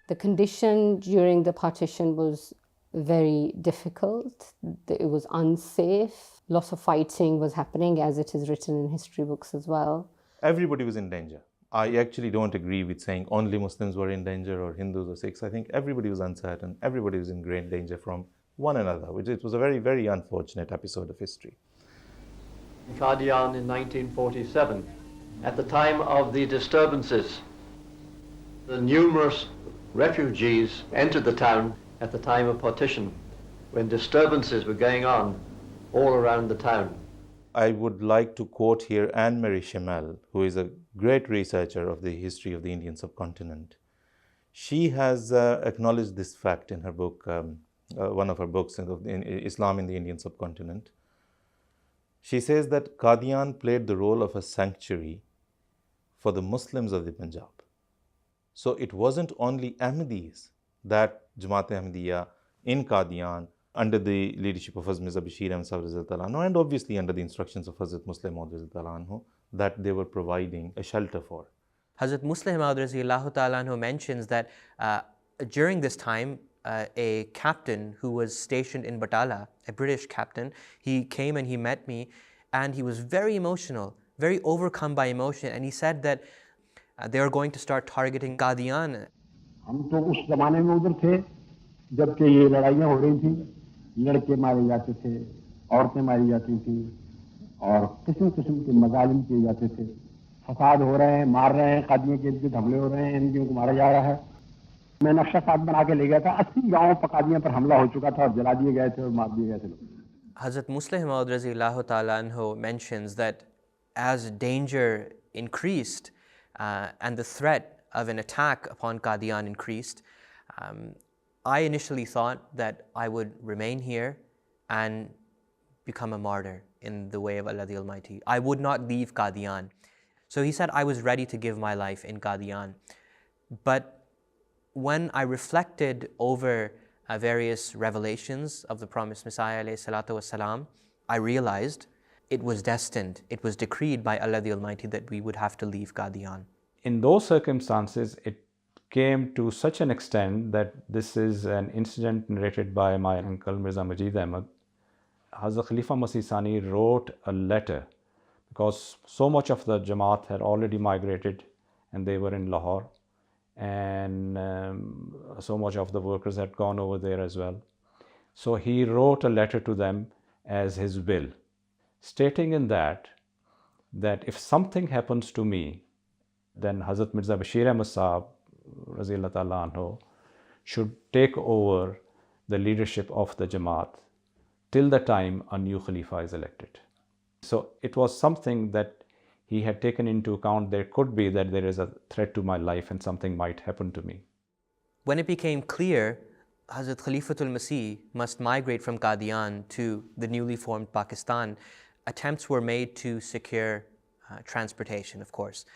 Speaker 12: The condition during the partition was very difficult. It was unsafe. Lots of fighting was happening, as it is written in history books as well.
Speaker 5: Everybody was in danger. I actually don't agree with saying only Muslims were in danger or Hindus or Sikhs. I think everybody was uncertain. Everybody was in great danger from one another, which it was a very, very unfortunate episode of history.
Speaker 22: Qadian in 1947, at the time of the disturbances, the numerous refugees entered the town at the time of partition, when disturbances were going on all around the town.
Speaker 5: I would like to quote here Anne-Marie Schimmel, who is a great researcher of the history of the Indian subcontinent. She has acknowledged this fact in her book, one of her books, in Islam in the Indian subcontinent. She says that Qadian played the role of a sanctuary for the Muslims of the Punjab. So it wasn't only Ahmadis that Jamaat-e-Ahmadiyya in Qadian, under the leadership of Hazrat Mirza Bashir Ahmad Sahib and obviously under the instructions of Hazrat Muslim Maud that they were providing a shelter for.
Speaker 3: Hazrat Muslim Maud mentions that during this time, a captain who was stationed in Batala, a British captain, he came and he met me, and he was very emotional, very overcome by emotion, and he said that they were going to start targeting Qadian.
Speaker 23: हम तो उस जमाने में उधर थे जबकि ये लड़ाइयाँ हो रही थी, लड़के मारे जाते थे, औरतें मारी जाती थी और किस्म किस्म के मजालिम किए जाते थे, फसाद हो रहे हैं, मार रहे हैं, कादियों के इर्द हमले हो रहे हैं, इनको मारा जा रहा है. मैं नक्शा साथ बना के ले गया था, 80 गांवों पर कादियों पर हमला हो चुका था और जला दिए गए थे और मार दिए गए थे लोग.
Speaker 3: Hazrat Muslim Maud Raziyallahu Ta'ala Anhu mentions that as danger increased and the threat of an attack upon Qadian increased, I initially thought that I would remain here and become a martyr in the way of Allah the Almighty. I would not leave Qadian. So he said I was ready to give my life in Qadian. But when I reflected over various revelations of the promised Messiah ﷺ, I realized it was destined, it was decreed by Allah the Almighty that we would have to leave Qadian.
Speaker 7: In those circumstances, it came to such an extent that this is an incident narrated by my uncle Mirza Majid Ahmad. Hazrat Khalifa Masih Sani wrote a letter because so much of the Jamaat had already migrated and they were in Lahore, and so much of the workers had gone over there as well. So he wrote a letter to them as his will, stating in that if something happens to me, then Hazrat Mirza Bashir Ahmad Sahib Raziyallahu Ta'ala Anhu should take over the leadership of the Jamaat till the time a new Khalifa is elected. So it was something that he had taken into account. There could be that there is a threat to my life and something might happen to me.
Speaker 3: When it became clear Hazrat Khalifatul Masih must migrate from Qadian to the newly formed Pakistan, attempts were made to secure transportation, of course.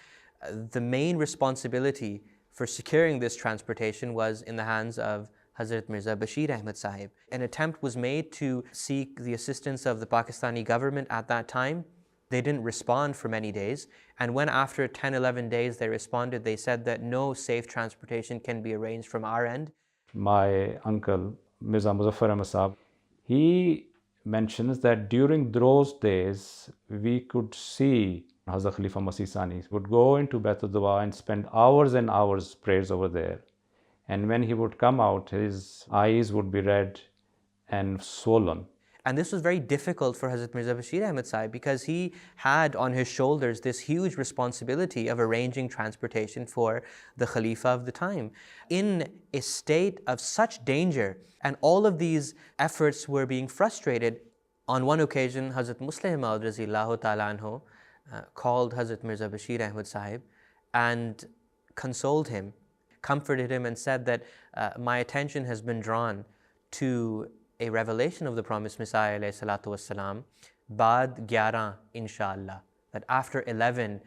Speaker 3: The main responsibility for securing this transportation was in the hands of Hazrat Mirza Bashir Ahmad Sahib. An attempt was made to seek the assistance of the Pakistani government at that time. They didn't respond for many days, and when after 10-11 days they responded, they said that no safe transportation can be arranged from our end.
Speaker 7: My uncle Mirza Muzaffar Ahmad Sahib, he mentions that during those days we could see Hazrat Khalifa Masih Sani would go into Baitul Dua and spend hours and hours prayers over there. And when he would come out, his eyes would be red and swollen.
Speaker 3: And this was very difficult for Hazrat Mirza Bashir Ahmad Sahib because he had on his shoulders this huge responsibility of arranging transportation for the Khalifa of the time. In a state of such danger, and all of these efforts were being frustrated, on one occasion Hazrat Muslim Maud Raziyallahu Ta'ala Anhu called Hazrat Mirza Bashir Ahmad Sahib and consoled him, comforted him and said that my attention has been drawn to a revelation of the promised Messiah ﷺ, Baad 11 inshallah, that after 11,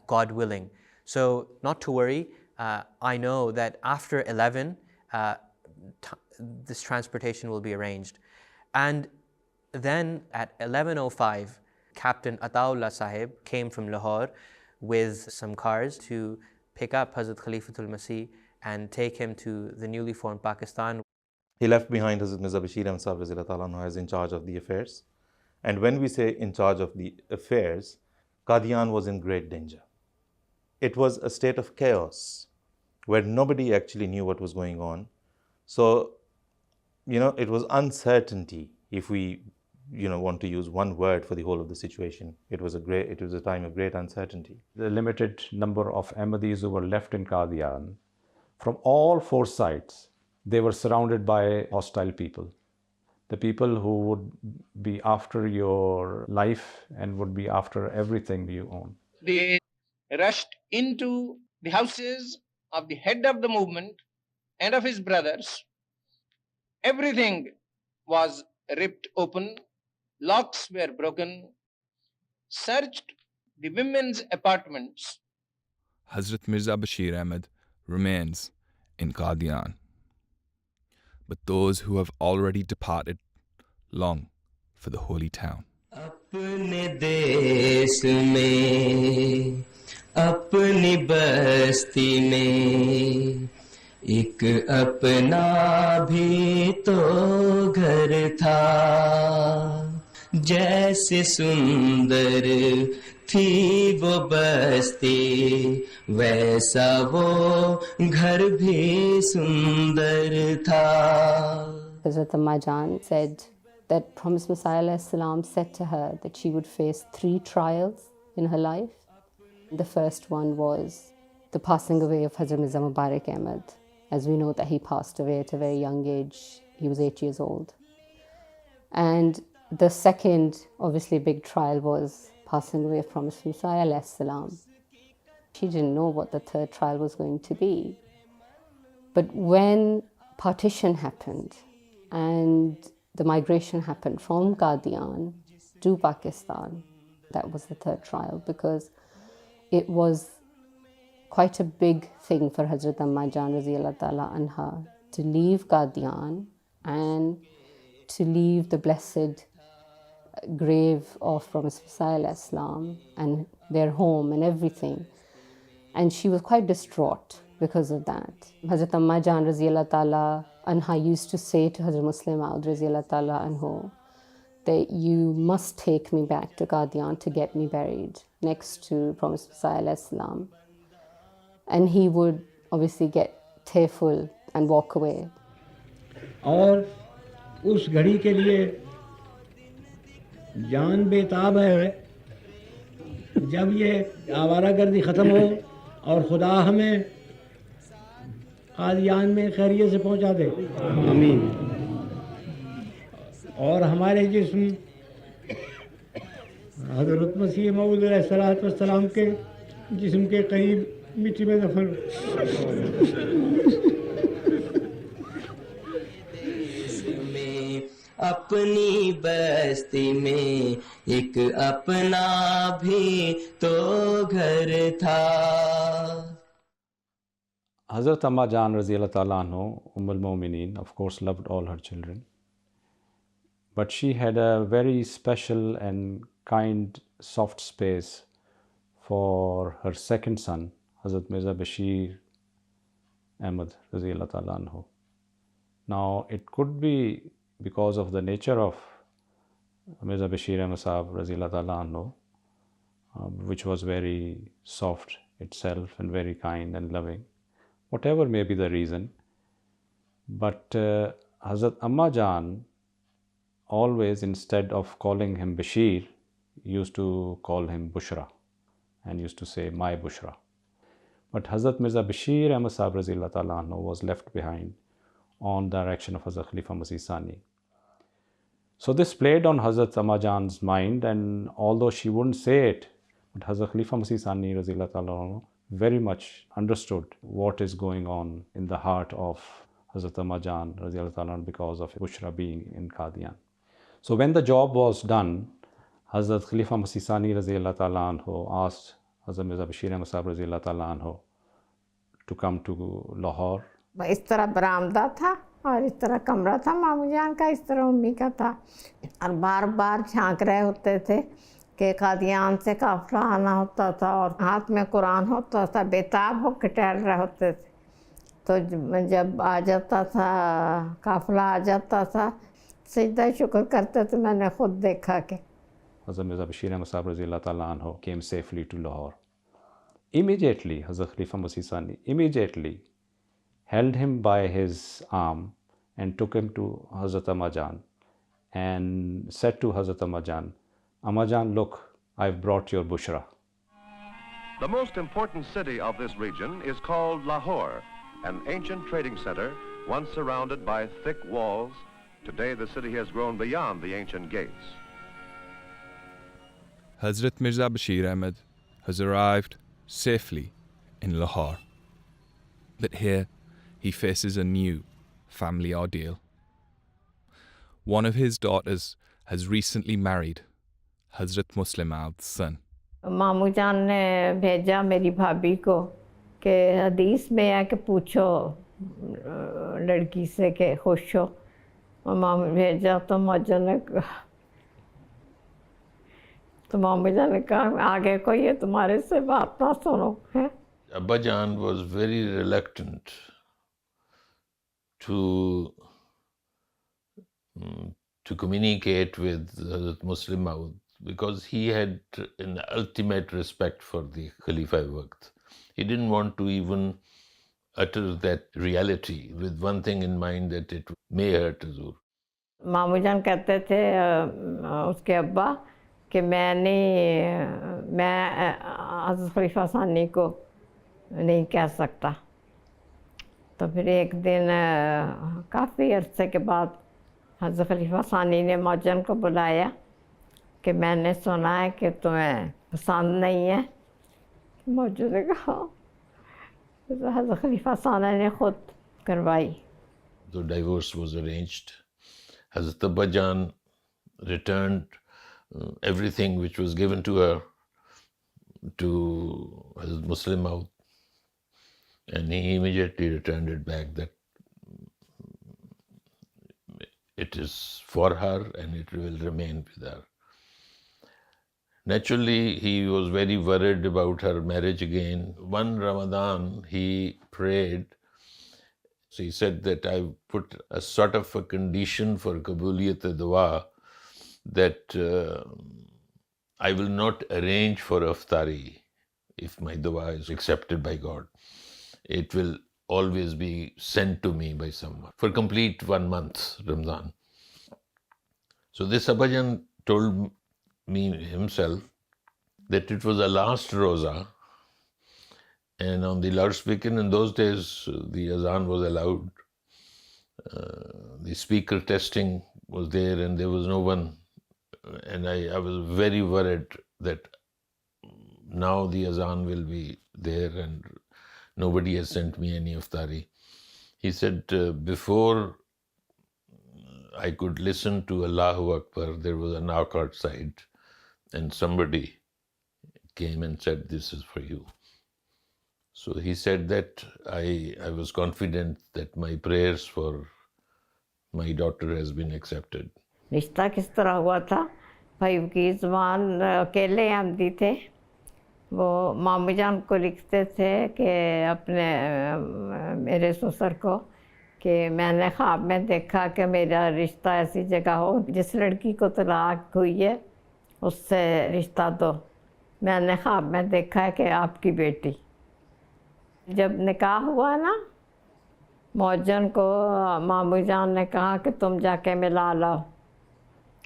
Speaker 3: God willing. So not to worry, I know that after 11, this transportation will be arranged. And then at 11:05, Captain Ataullah Sahib came from Lahore with some cars to pick up Hazrat Khalifatul Masih and take him to the newly formed Pakistan.
Speaker 5: He left behind Hazrat Mirza Bashir Ahmad Sahib Raziyallahu Ta'ala Anhu as in charge of the affairs. And when we say in charge of the affairs, Qadian was in great danger. It was a state of chaos where nobody actually knew what was going on. So, it was uncertainty, if we, want to use one word for the whole of the situation. It was a time of great uncertainty.
Speaker 7: The limited number of Ahmadis who were left in Qadian, from all four sides, they were surrounded by hostile people. The people who would be after your life and would be after everything you own.
Speaker 1: They rushed into the houses of the head of the movement and of his brothers. Everything was ripped open, locks were broken, searched the women's apartments.
Speaker 2: Hazrat Mirza Bashir Ahmad remains in Qadian. But those who have already departed long for the holy town.
Speaker 6: अपने देश में अपनी बस्ती में एक अपना भी तो घर था जैसे सुंदर थी वो बस्ती वैसा वो घर भी सुंदर था.
Speaker 12: Hazrat Amma Jan said that Promised Messiah ﷺ said to her that she would face 3 trials in her life. The first one was the passing away of Hazrat Mirza Mubarak Ahmad. As we know that he passed away at a very young age. He was 8 years old. And the second, obviously big trial was passing away of Promised Messiah ﷺ. She didn't know what the third trial was going to be. But when partition happened and the migration happened from Qadian to Pakistan, that was the third trial, because it was quite a big thing for Hazrat Amma Jan Raziyallahu Ta'ala Anha to leave Qadian and to leave the blessed grave of Promised Messiah Islam and their home and everything. And she was quite distraught because of that. Hazrat Amma Jan Raziyallahu Ta'ala Anha used to say to Hazrat Muslim Maud Raziyallahu Ta'ala Anhu that you must take me back to Qadian to get me buried next to Promised Messiah Islam. And he would obviously get tearful and walk away.
Speaker 23: और उस घड़ी के लिए जान बेताब है जब ये आवारागर्दी ख़त्म हो और खुदा हमें कादियान में खैरियत से पहुंचा दे आमीन. और हमारे जिस्म हज़रत मसीह मऊद अलैहिस्सलाम के जिस्म के करीब मिट्टी में दफन
Speaker 6: अपनी बस्ती में एक अपना भी तो घर था.
Speaker 7: Hazrat Amma Jan Raziyallahu Ta'ala Anhu, Ummul Mu'mineen, of course loved all her children. But she had a very special and kind, soft space for her second son, Hazrat Mirza Bashir Ahmad Raziyallahu Ta'ala Anhu. Now, it could be because of the nature of Mirza Bashir Ahmad Sahib Raziyallahu Ta'ala Anhu, which was very soft itself and very kind and loving. Whatever may be the reason, but Hazrat Amma Jan always, instead of calling him Bashir, used to call him Bushra and used to say, my Bushra. But Hazrat Mirza Bashir Ahmad Sahib Raziyallahu Ta'ala Anhu was left behind on the direction of Hazrat Khalifa Masih Sani. So this played on Hazrat Amma Jan's mind, and although she wouldn't say it, but Hazrat Khalifa Masih Sani Raziyallahu Ta'ala Anhu very much understood what is going on in the heart of Hazrat Amma Jan Raziyallahu Ta'ala Anhu because of Bushra being in Qadian. So when the job was done, Hazrat Khalifa Masih Sani Raziyallahu Ta'ala Anhu asked Hazrat Mirza Bashir Ahmad Sahib Raziyallahu Ta'ala Anhu to come to Lahore.
Speaker 10: इस तरह बरामदा था और इस तरह कमरा था मामू जान का, इस तरह मम्मी का था। और बार बार झांक रहे होते थे कि कादियान से काफिला आना होता था और हाथ में कुरान होता था, बेताब होकर टहल रहे होते थे। तो जब आ जाता था काफिला आ जाता था, सजदा शुक्र करते थे। मैंने खुद देखा कि
Speaker 7: Hazrat Mirza Bashir Ahmad Sahib Raziyallahu Ta'ala Anhu came safely to Lahore. Immediately, Hazrat Khalifa Masih Sani immediately held him by his arm and took him to Hazrat Amma Jan and said to Hazrat Amma Jan, look, I've brought your bushra.
Speaker 21: The most important city of this region is called Lahore, an ancient trading center once surrounded by thick walls. Today the city has grown beyond the ancient gates.
Speaker 2: Hazrat Mirza Bashir Ahmad has arrived safely in Lahore. But here he faces a new family ordeal. One of his daughters has recently married Hazrat Muslim Maud's son.
Speaker 10: मामू जान ने भेजा मेरी भाभी को कि हदीस में है कि पूछो लड़की से कि खुश हो। मामू भेजा तो मौजा ने ने कहा आगे कोई है तुम्हारे से बात ना सुनो है।
Speaker 8: Abba Jan was very reluctant to communicate with Hazrat Muslim Maud because he had an ultimate respect for the Khalifa Waqt. He didn't want to even utter that reality with one thing in mind that it may hurt Hazur.
Speaker 10: मामू जान कहते थे उसके अब्बा कि मैं हज़रत खलीफा सानी को नहीं कह सकता। तो फिर एक दिन काफ़ी अरसे के बाद हज़रत खलीफा सानी ने मौजन को बुलाया कि मैंने सुना है कि तुम्हें पसंद नहीं है। मौजन ने कहा हज़रत खलीफा सानी ने खुद करवाई।
Speaker 8: The divorce was arranged. Hazrat Abba Jan returned everything which was given to her to Hazrat Muslim Maud, and he immediately returned it back that it is for her and it will remain with her. Naturally, he was very worried about her marriage again. One Ramadan, he prayed. So he said that I put a sort of a condition for Qabuliyat Dua that I will not arrange for iftari if my dua is accepted by God. It will always be sent to me by someone for complete 1 month, Ramadan. So this Abba Jan told me himself that it was a last roza, and on the loudspeaker in those days the azan was allowed. The speaker testing was there and there was no one, and I was very worried that now the azan will be there and nobody has sent me any iftari. He said before I could listen to Allahu Akbar, there was a knock outside and somebody came and said, this is for you. So he said that I was confident that my prayers for my daughter has been accepted.
Speaker 10: रिश्ता किस तरह हुआ था? भाई की ज़बान अकेले आमदी थे। वो मामू जान को लिखते थे कि अपने मेरे ससुर को कि मैंने ख्वाब में देखा कि मेरा रिश्ता ऐसी जगह हो जिस लड़की को तलाक हुई है उससे रिश्ता दो। मैंने ख्वाब में देखा है कि आपकी बेटी। जब निकाह हुआ ना, मौजन को मामू जान ने कहा कि तुम जाके मिला लाओ।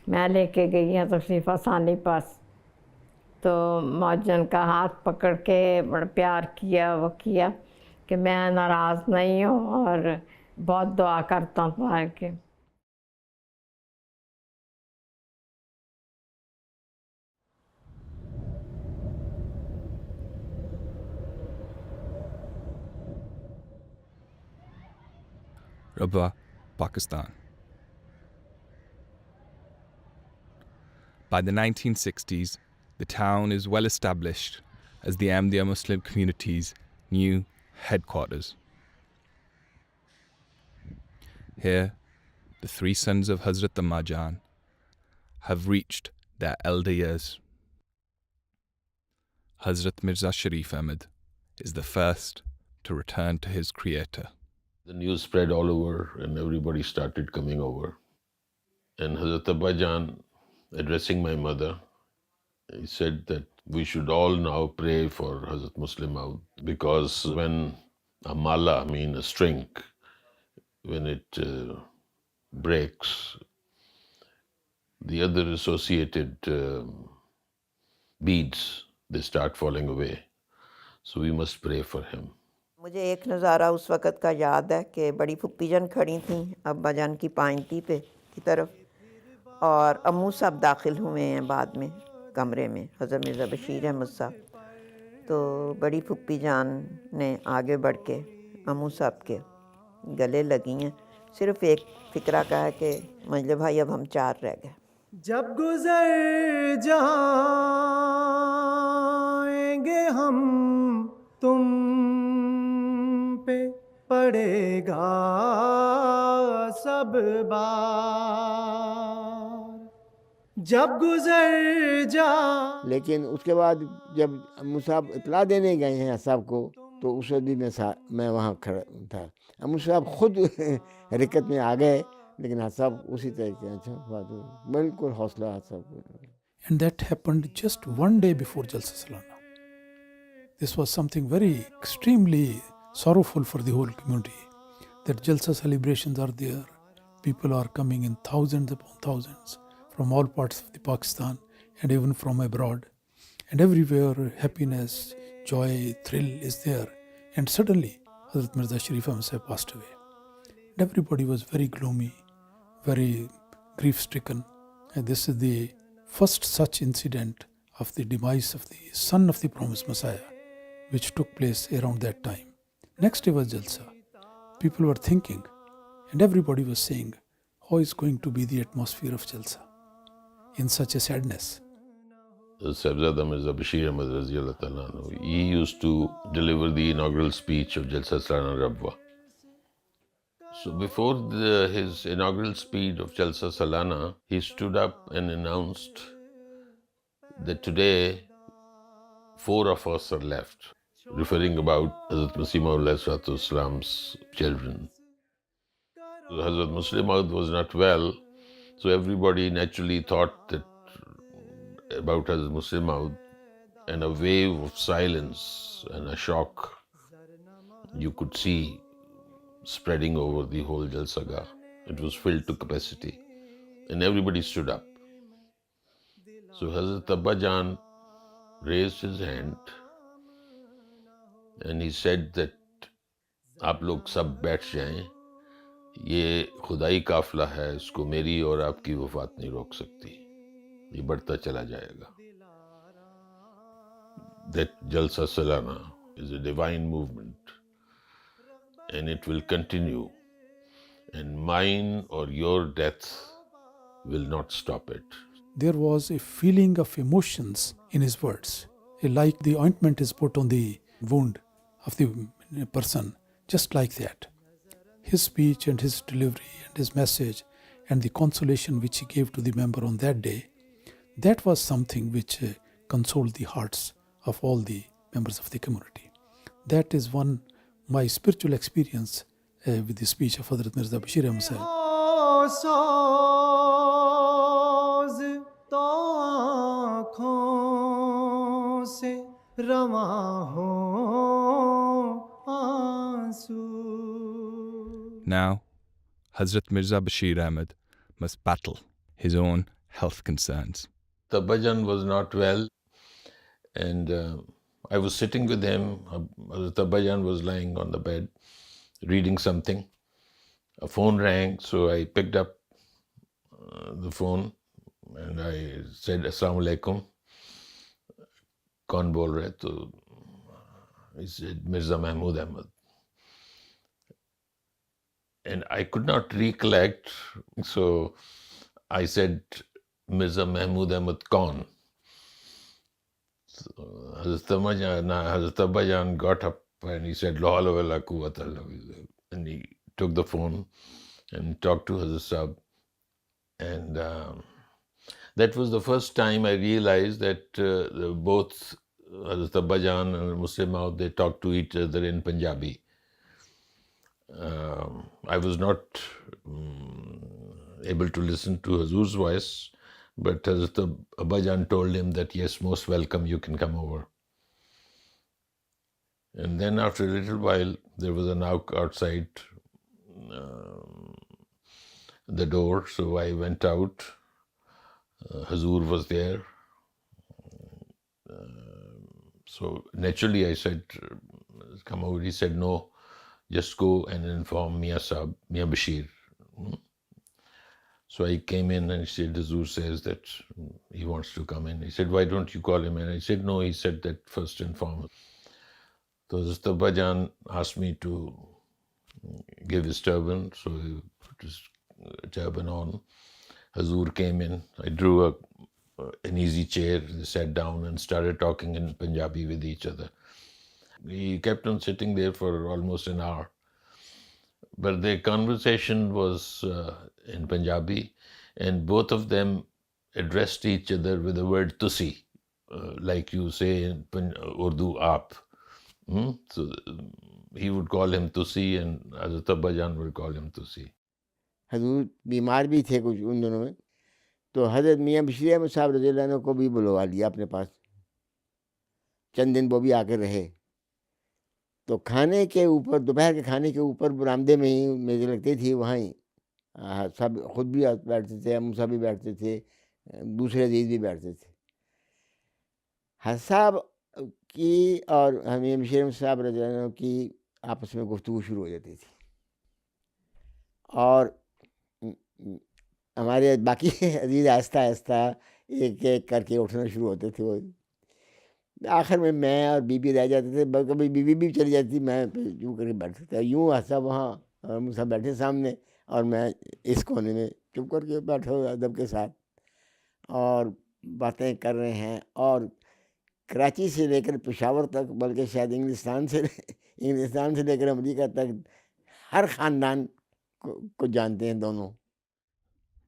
Speaker 10: मैं लेके गई हज़रत खलीफा सानी पास, तो मौजन का हाथ पकड़ के बड़ा प्यार किया, वो किया कि मैं नाराज़ नहीं हूँ और बहुत दुआ करता हूँ तुम्हारे के।
Speaker 2: Rabwa, Pakistan. By the 1960s, the town is well established as the Ahmadiyya Muslim community's new headquarters. Here, the three sons of Hazrat Amma Jan have reached their elder years. Hazrat Mirza Sharif Ahmad is the first to return to his creator.
Speaker 8: The news spread all over and everybody started coming over. And Hazrat Abba Jan, addressing my mother, he said that we should all now pray for Hazrat Muslim Maud, because when a mala, a string, when it breaks, the other associated beads, they start falling away. So we must pray for him.
Speaker 9: मुझे एक नज़ारा उस वक़्त का याद है कि बड़ी फुप्पी जान खड़ी थी अब्बा जान की पांयती पे की तरफ और अम्मू साहब दाखिल हुए हैं बाद में कमरे में हज़रत मिर्ज़ा बशीर अहमद साहब तो बड़ी फुप्पी जान ने आगे बढ़ के अम्मू साहब के गले लगी हैं सिर्फ एक फ़िक्रा का है कि मंजले भाई अब हम 4 रह गए
Speaker 15: जब गुजर जाएंगे हम तुम पे पड़ेगा सब बार जब गुजर जा।
Speaker 16: लेकिन उसके बाद जब अम्मू साहब इतला देने गए हैं साहब को तो उस दिन मैं वहाँ खड़ा था अम्मू साहब खुद हरकत में आ गए लेकिन साहब उसी तरीके से बिल्कुल हौसला साहब।
Speaker 17: And that happened just one day before Jalsa Salana. This was something very extremely sorrowful for the whole community. That Jalsa celebrations are there. People are coming in thousands upon thousands from all parts of the Pakistan and even from abroad. And everywhere happiness, joy, thrill is there. And suddenly Hazrat Mirza Sharif Ahmad Sahib passed away. And everybody was very gloomy, very grief-stricken. And this is the first such incident of the demise of the son of the promised Messiah, which took place around that time. Next day was Jalsa. People were thinking, and everybody was saying, how is going to be the atmosphere of Jalsa in such a sadness?
Speaker 8: Sahibzada Mirza Bashir Ahmad Raziyallahu Ta'ala anhu, he used to deliver the inaugural speech of Jalsa Salana Rabwa. So before his inaugural speech of Jalsa Salana, he stood up and announced that today 4 of us are left, referring about Hazrat Masih Maud's children. Hazrat Muslim Maud was not well, so everybody naturally thought that about Hazrat Muslim Maud, and a wave of silence and a shock you could see spreading over the whole Jalsagah. It was filled to capacity and everybody stood up. So Hazrat Abba Jan raised his hand and he said that आप लोग सब बैठ जाएं, ये खुदाई काफिला है, इसको मेरी और आपकी वफात नहीं रोक सकती, ये बढ़ता चला जाएगा. That Jalsa Salana is a divine movement and it will continue, and mine or your death will not stop it.
Speaker 17: There was a feeling of emotions in his words, like the ointment is put on the wound of the person, just like that. His speech and his delivery and his message and the consolation which he gave to the member on that day, that was something which consoled the hearts of all the members of the community. That is my spiritual experience with the speech of Hazrat Mirza Bashir Ahmad Sahib.
Speaker 2: Now, Hazrat Mirza Bashir Ahmad must battle his own health concerns.
Speaker 8: Abba Jan was not well, and I was sitting with him. Abba Jan was lying on the bed, reading something. A phone rang, so I picked up the phone and I said, Assalamu alaikum. Kaun bol rahe? To he said, Mirza Mahmud Ahmad. And I could not recollect, so I said, Mirza Mahmud Ahmad Kaun. So Hazrat Abba Jan got up and he said, La hawla wa la quwwata illa billah. And he took the phone and talked to Hazrat Sahib. And that was the first time I realized that both Hazrat Abbajan and Muslim Maud, they talked to each other in Punjabi. I was not able to listen to Hazur's voice, but Hazrat Abbajan told him that, yes, most welcome, you can come over. And then after a little while, there was a knock outside the door, so I went out. Hazur was there. So naturally I said, come over. He said, no, just go and inform Mia Sahib, Mia Bashir. So I came in and he said, Hazur says that he wants to come in. He said, why don't you call him in? I said, no, he said that first inform him. So Hazrat Abbajan asked me to give his turban, so he put his turban on. Hazur came in. I drew an easy chair. They sat down and started talking in Punjabi with each other. He kept on sitting there for almost an hour. But their conversation was in Punjabi, and both of them addressed each other with the word tusi, like you say in Urdu, aap. So he would call him tusi, and Hazrat Abbajan would call him tusi.
Speaker 16: हजूर बीमार भी थे कुछ उन दिनों में, तो हज़रत मियाँ बशीर अहमद साहब रज़ियल्लाहु अन्हु को भी बुलवा लिया अपने पास, चंद दिन वो भी आके रहे। तो खाने के ऊपर, दोपहर के खाने के ऊपर बरामदे में ही मेज़ें लगती थी, वहाँ ही सब खुद भी बैठते थे, अम्मू साहब भी बैठते थे, दूसरे अजीज़ भी बैठते थे। हज़रत साहब की और मियाँ बशीर अहमद साहब रज़ियल्लाहु अन्हु की आपस में गुफ्तगू शुरू हो जाती थी, और हमारे बाकी अजीज़ आहिस्ता आहिस्ता एक एक करके उठना शुरू होते थे। वो आखिर में मैं और बीबी रह जाते थे, कभी बीबी भी चली जाती, मैं यूँ करके बैठता था, यूँ हंसा वहाँ मुझसे बैठे सामने और मैं इस कोने में चुप करके बैठा हुआ अदब के साथ, और बातें कर रहे हैं। और कराची से लेकर पेशावर तक, बल्कि शायद इंग्लिस्तान से लेकर अमेरिका तक हर ख़ानदान को जानते हैं दोनों।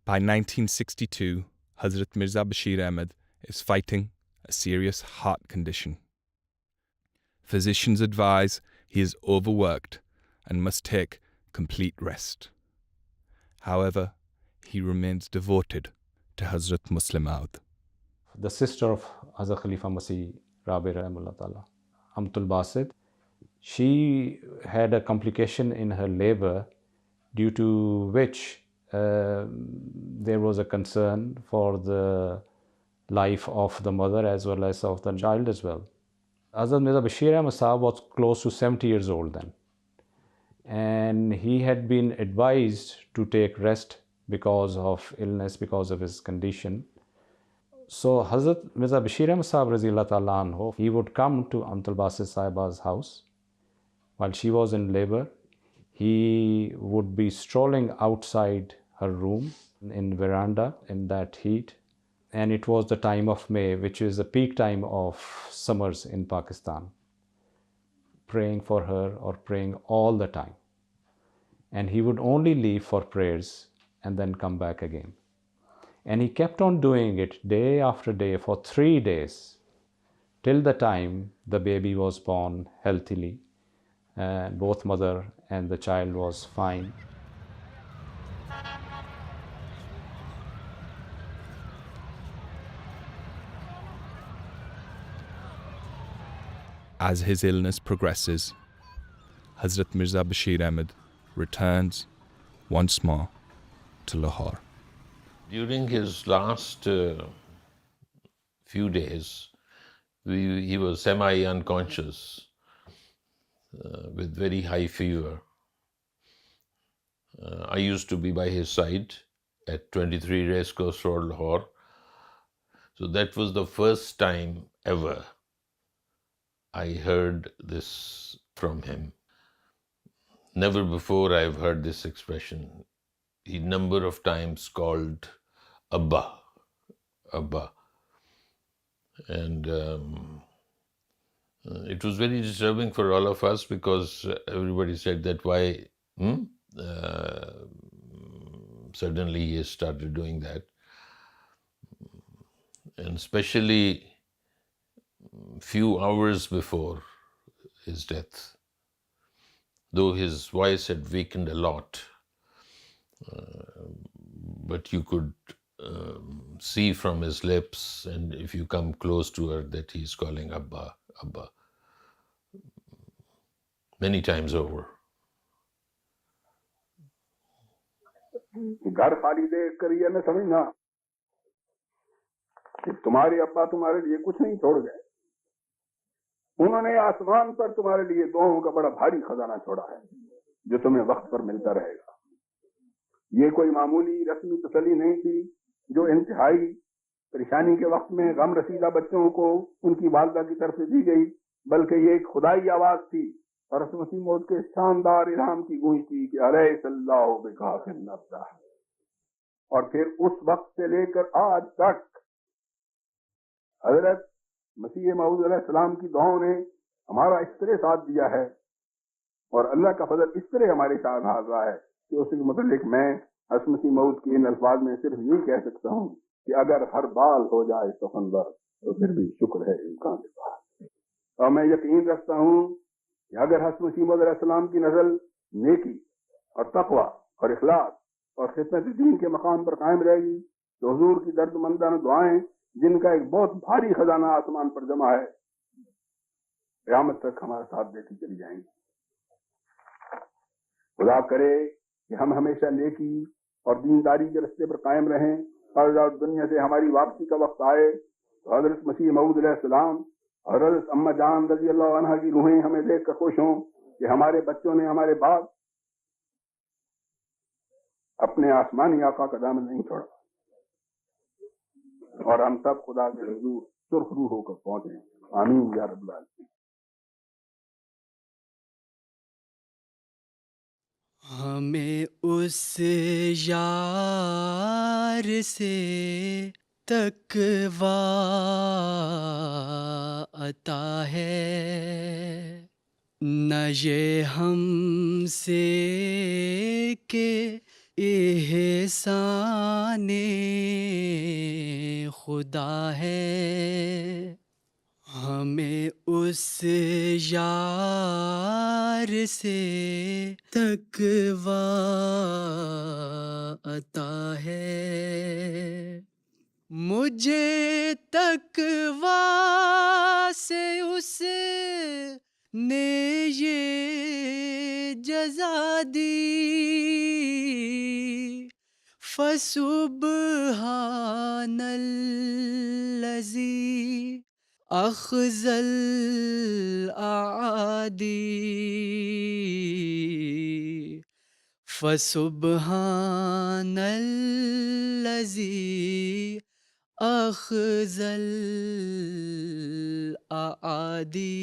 Speaker 2: By 1962, Hazrat Mirza Bashir Ahmad is fighting a serious heart condition. Physicians advise he is overworked and must take complete rest. However, he remains devoted to Hazrat Muslim Maud.
Speaker 7: The sister of Hazrat Khalifa Masih Rabi Rahimullah Ta'ala, Amtul Basit, she had a complication in her labor, due to which there was a concern for the life of the mother as well as of the child as well. Hazrat Mirza Bashir Ahmad Sahab was close to 70 years old then, and he had been advised to take rest because of illness, because of his condition. So Hazrat Mirza Bashir Ahmad Sahab Razillah Ta'ala anhu, he would come to Amtul Basit Sahiba's house while she was in labor. He would be strolling outside her room in veranda in that heat, and it was the time of May, which is the peak time of summers in Pakistan, praying for her or praying all the time. And he would only leave for prayers and then come back again. And he kept on doing it day after day for 3 days, till the time the baby was born healthily, and both mother and the child was fine.
Speaker 2: As his illness progresses, Hazrat Mirza Bashir Ahmad returns once more to Lahore.
Speaker 8: During his last few days, he was semi-unconscious with very high fever. I used to be by his side at 23 Racecourse Road, Lahore. So that was the first time ever I heard this from him. Never before I've heard this expression. He number of times called Abba, Abba. And it was very disturbing for all of us, because everybody said that why suddenly he has started doing that. And especially few hours before his death, though his voice had weakened a lot, but you could see from his lips, and if you come close to her, that he's calling Abba, Abba, many times over.
Speaker 23: घर खाली देख कर ये न समझना कि तुम्हारे अब्बा तुम्हारे लिए कुछ नहीं छोड़ गए, उन्होंने आसमान पर तुम्हारे लिए दुआओं का बड़ा भारी खजाना छोड़ा है जो तुम्हें वक्त पर मिलता रहेगा। ये कोई मामूली रस्मी तसल्ली नहीं थी जो इंतहाई परेशानी के वक्त में गम रसीदा बच्चों को उनकी वालदा की तरफ से दी गई, बल्कि ये एक खुदाई आवाज थी और मसीह मौत के शानदार इल्हाम की गूंज थी कि अलैहिस्सलाहु बिकाफिन अब्दा। और फिर उस वक्त से लेकर आज तक हजरत मसीह मऊद अलैहिस्सलाम की दुआओं ने हमारा इस तरह साथ दिया है और अल्लाह का फजल इस तरह हमारे साथ हाथ रहा है कि उसके मुतालिक मैं हज़रत मसीह मऊद के इन अल्फाज में सिर्फ यही कह सकता हूँ कि अगर हर बाल हो जाए सफंदर तो फिर भी शुक्र है इम्कान के पास। और मैं यकीन रखता हूँ कि अगर हज़रत मसीह मऊद अलैहिस्सलाम की नज़र नेकी और तकवा और इखलास और खिदमत दीन के मकाम पर कायम रहेगी तो हुजूर की दर्दमंदाना दुआएं, जिनका एक बहुत भारी खजाना आसमान पर जमा है, क़यामत तक हमारा साथ देती चली जाएंगी। खुदा करे कि हम हमेशा नेकी और दीनदारी के रास्ते पर कायम रहें और जब दुनिया से हमारी वापसी का वक्त आए तो हजरत मसीह मऊद अलैहिस्सलाम और हजरत अम्मा जान रज़ी अल्लाह अन्हा की रूहें हमें देख कर खुश हों कि हमारे बच्चों ने हमारे बाद अपने आसमानी आका का दामन नहीं छोड़ा और हम सब खुदा के हुजूर सुर्ख रूह होकर पहुंचे। आमीन या रब्बल आलमीन।
Speaker 11: हमें उस यार से तकवा अता है, न ये हमसे के एहसाने खुदा है। हमें उस यार से तकवा अता है, मुझे तकवा से उस ने ये जज़ा दी, फसुब्हानल्लज़ी अख़ज़ल आदी, फसुब्हानल्लज़ी अख़ज़ल आदी।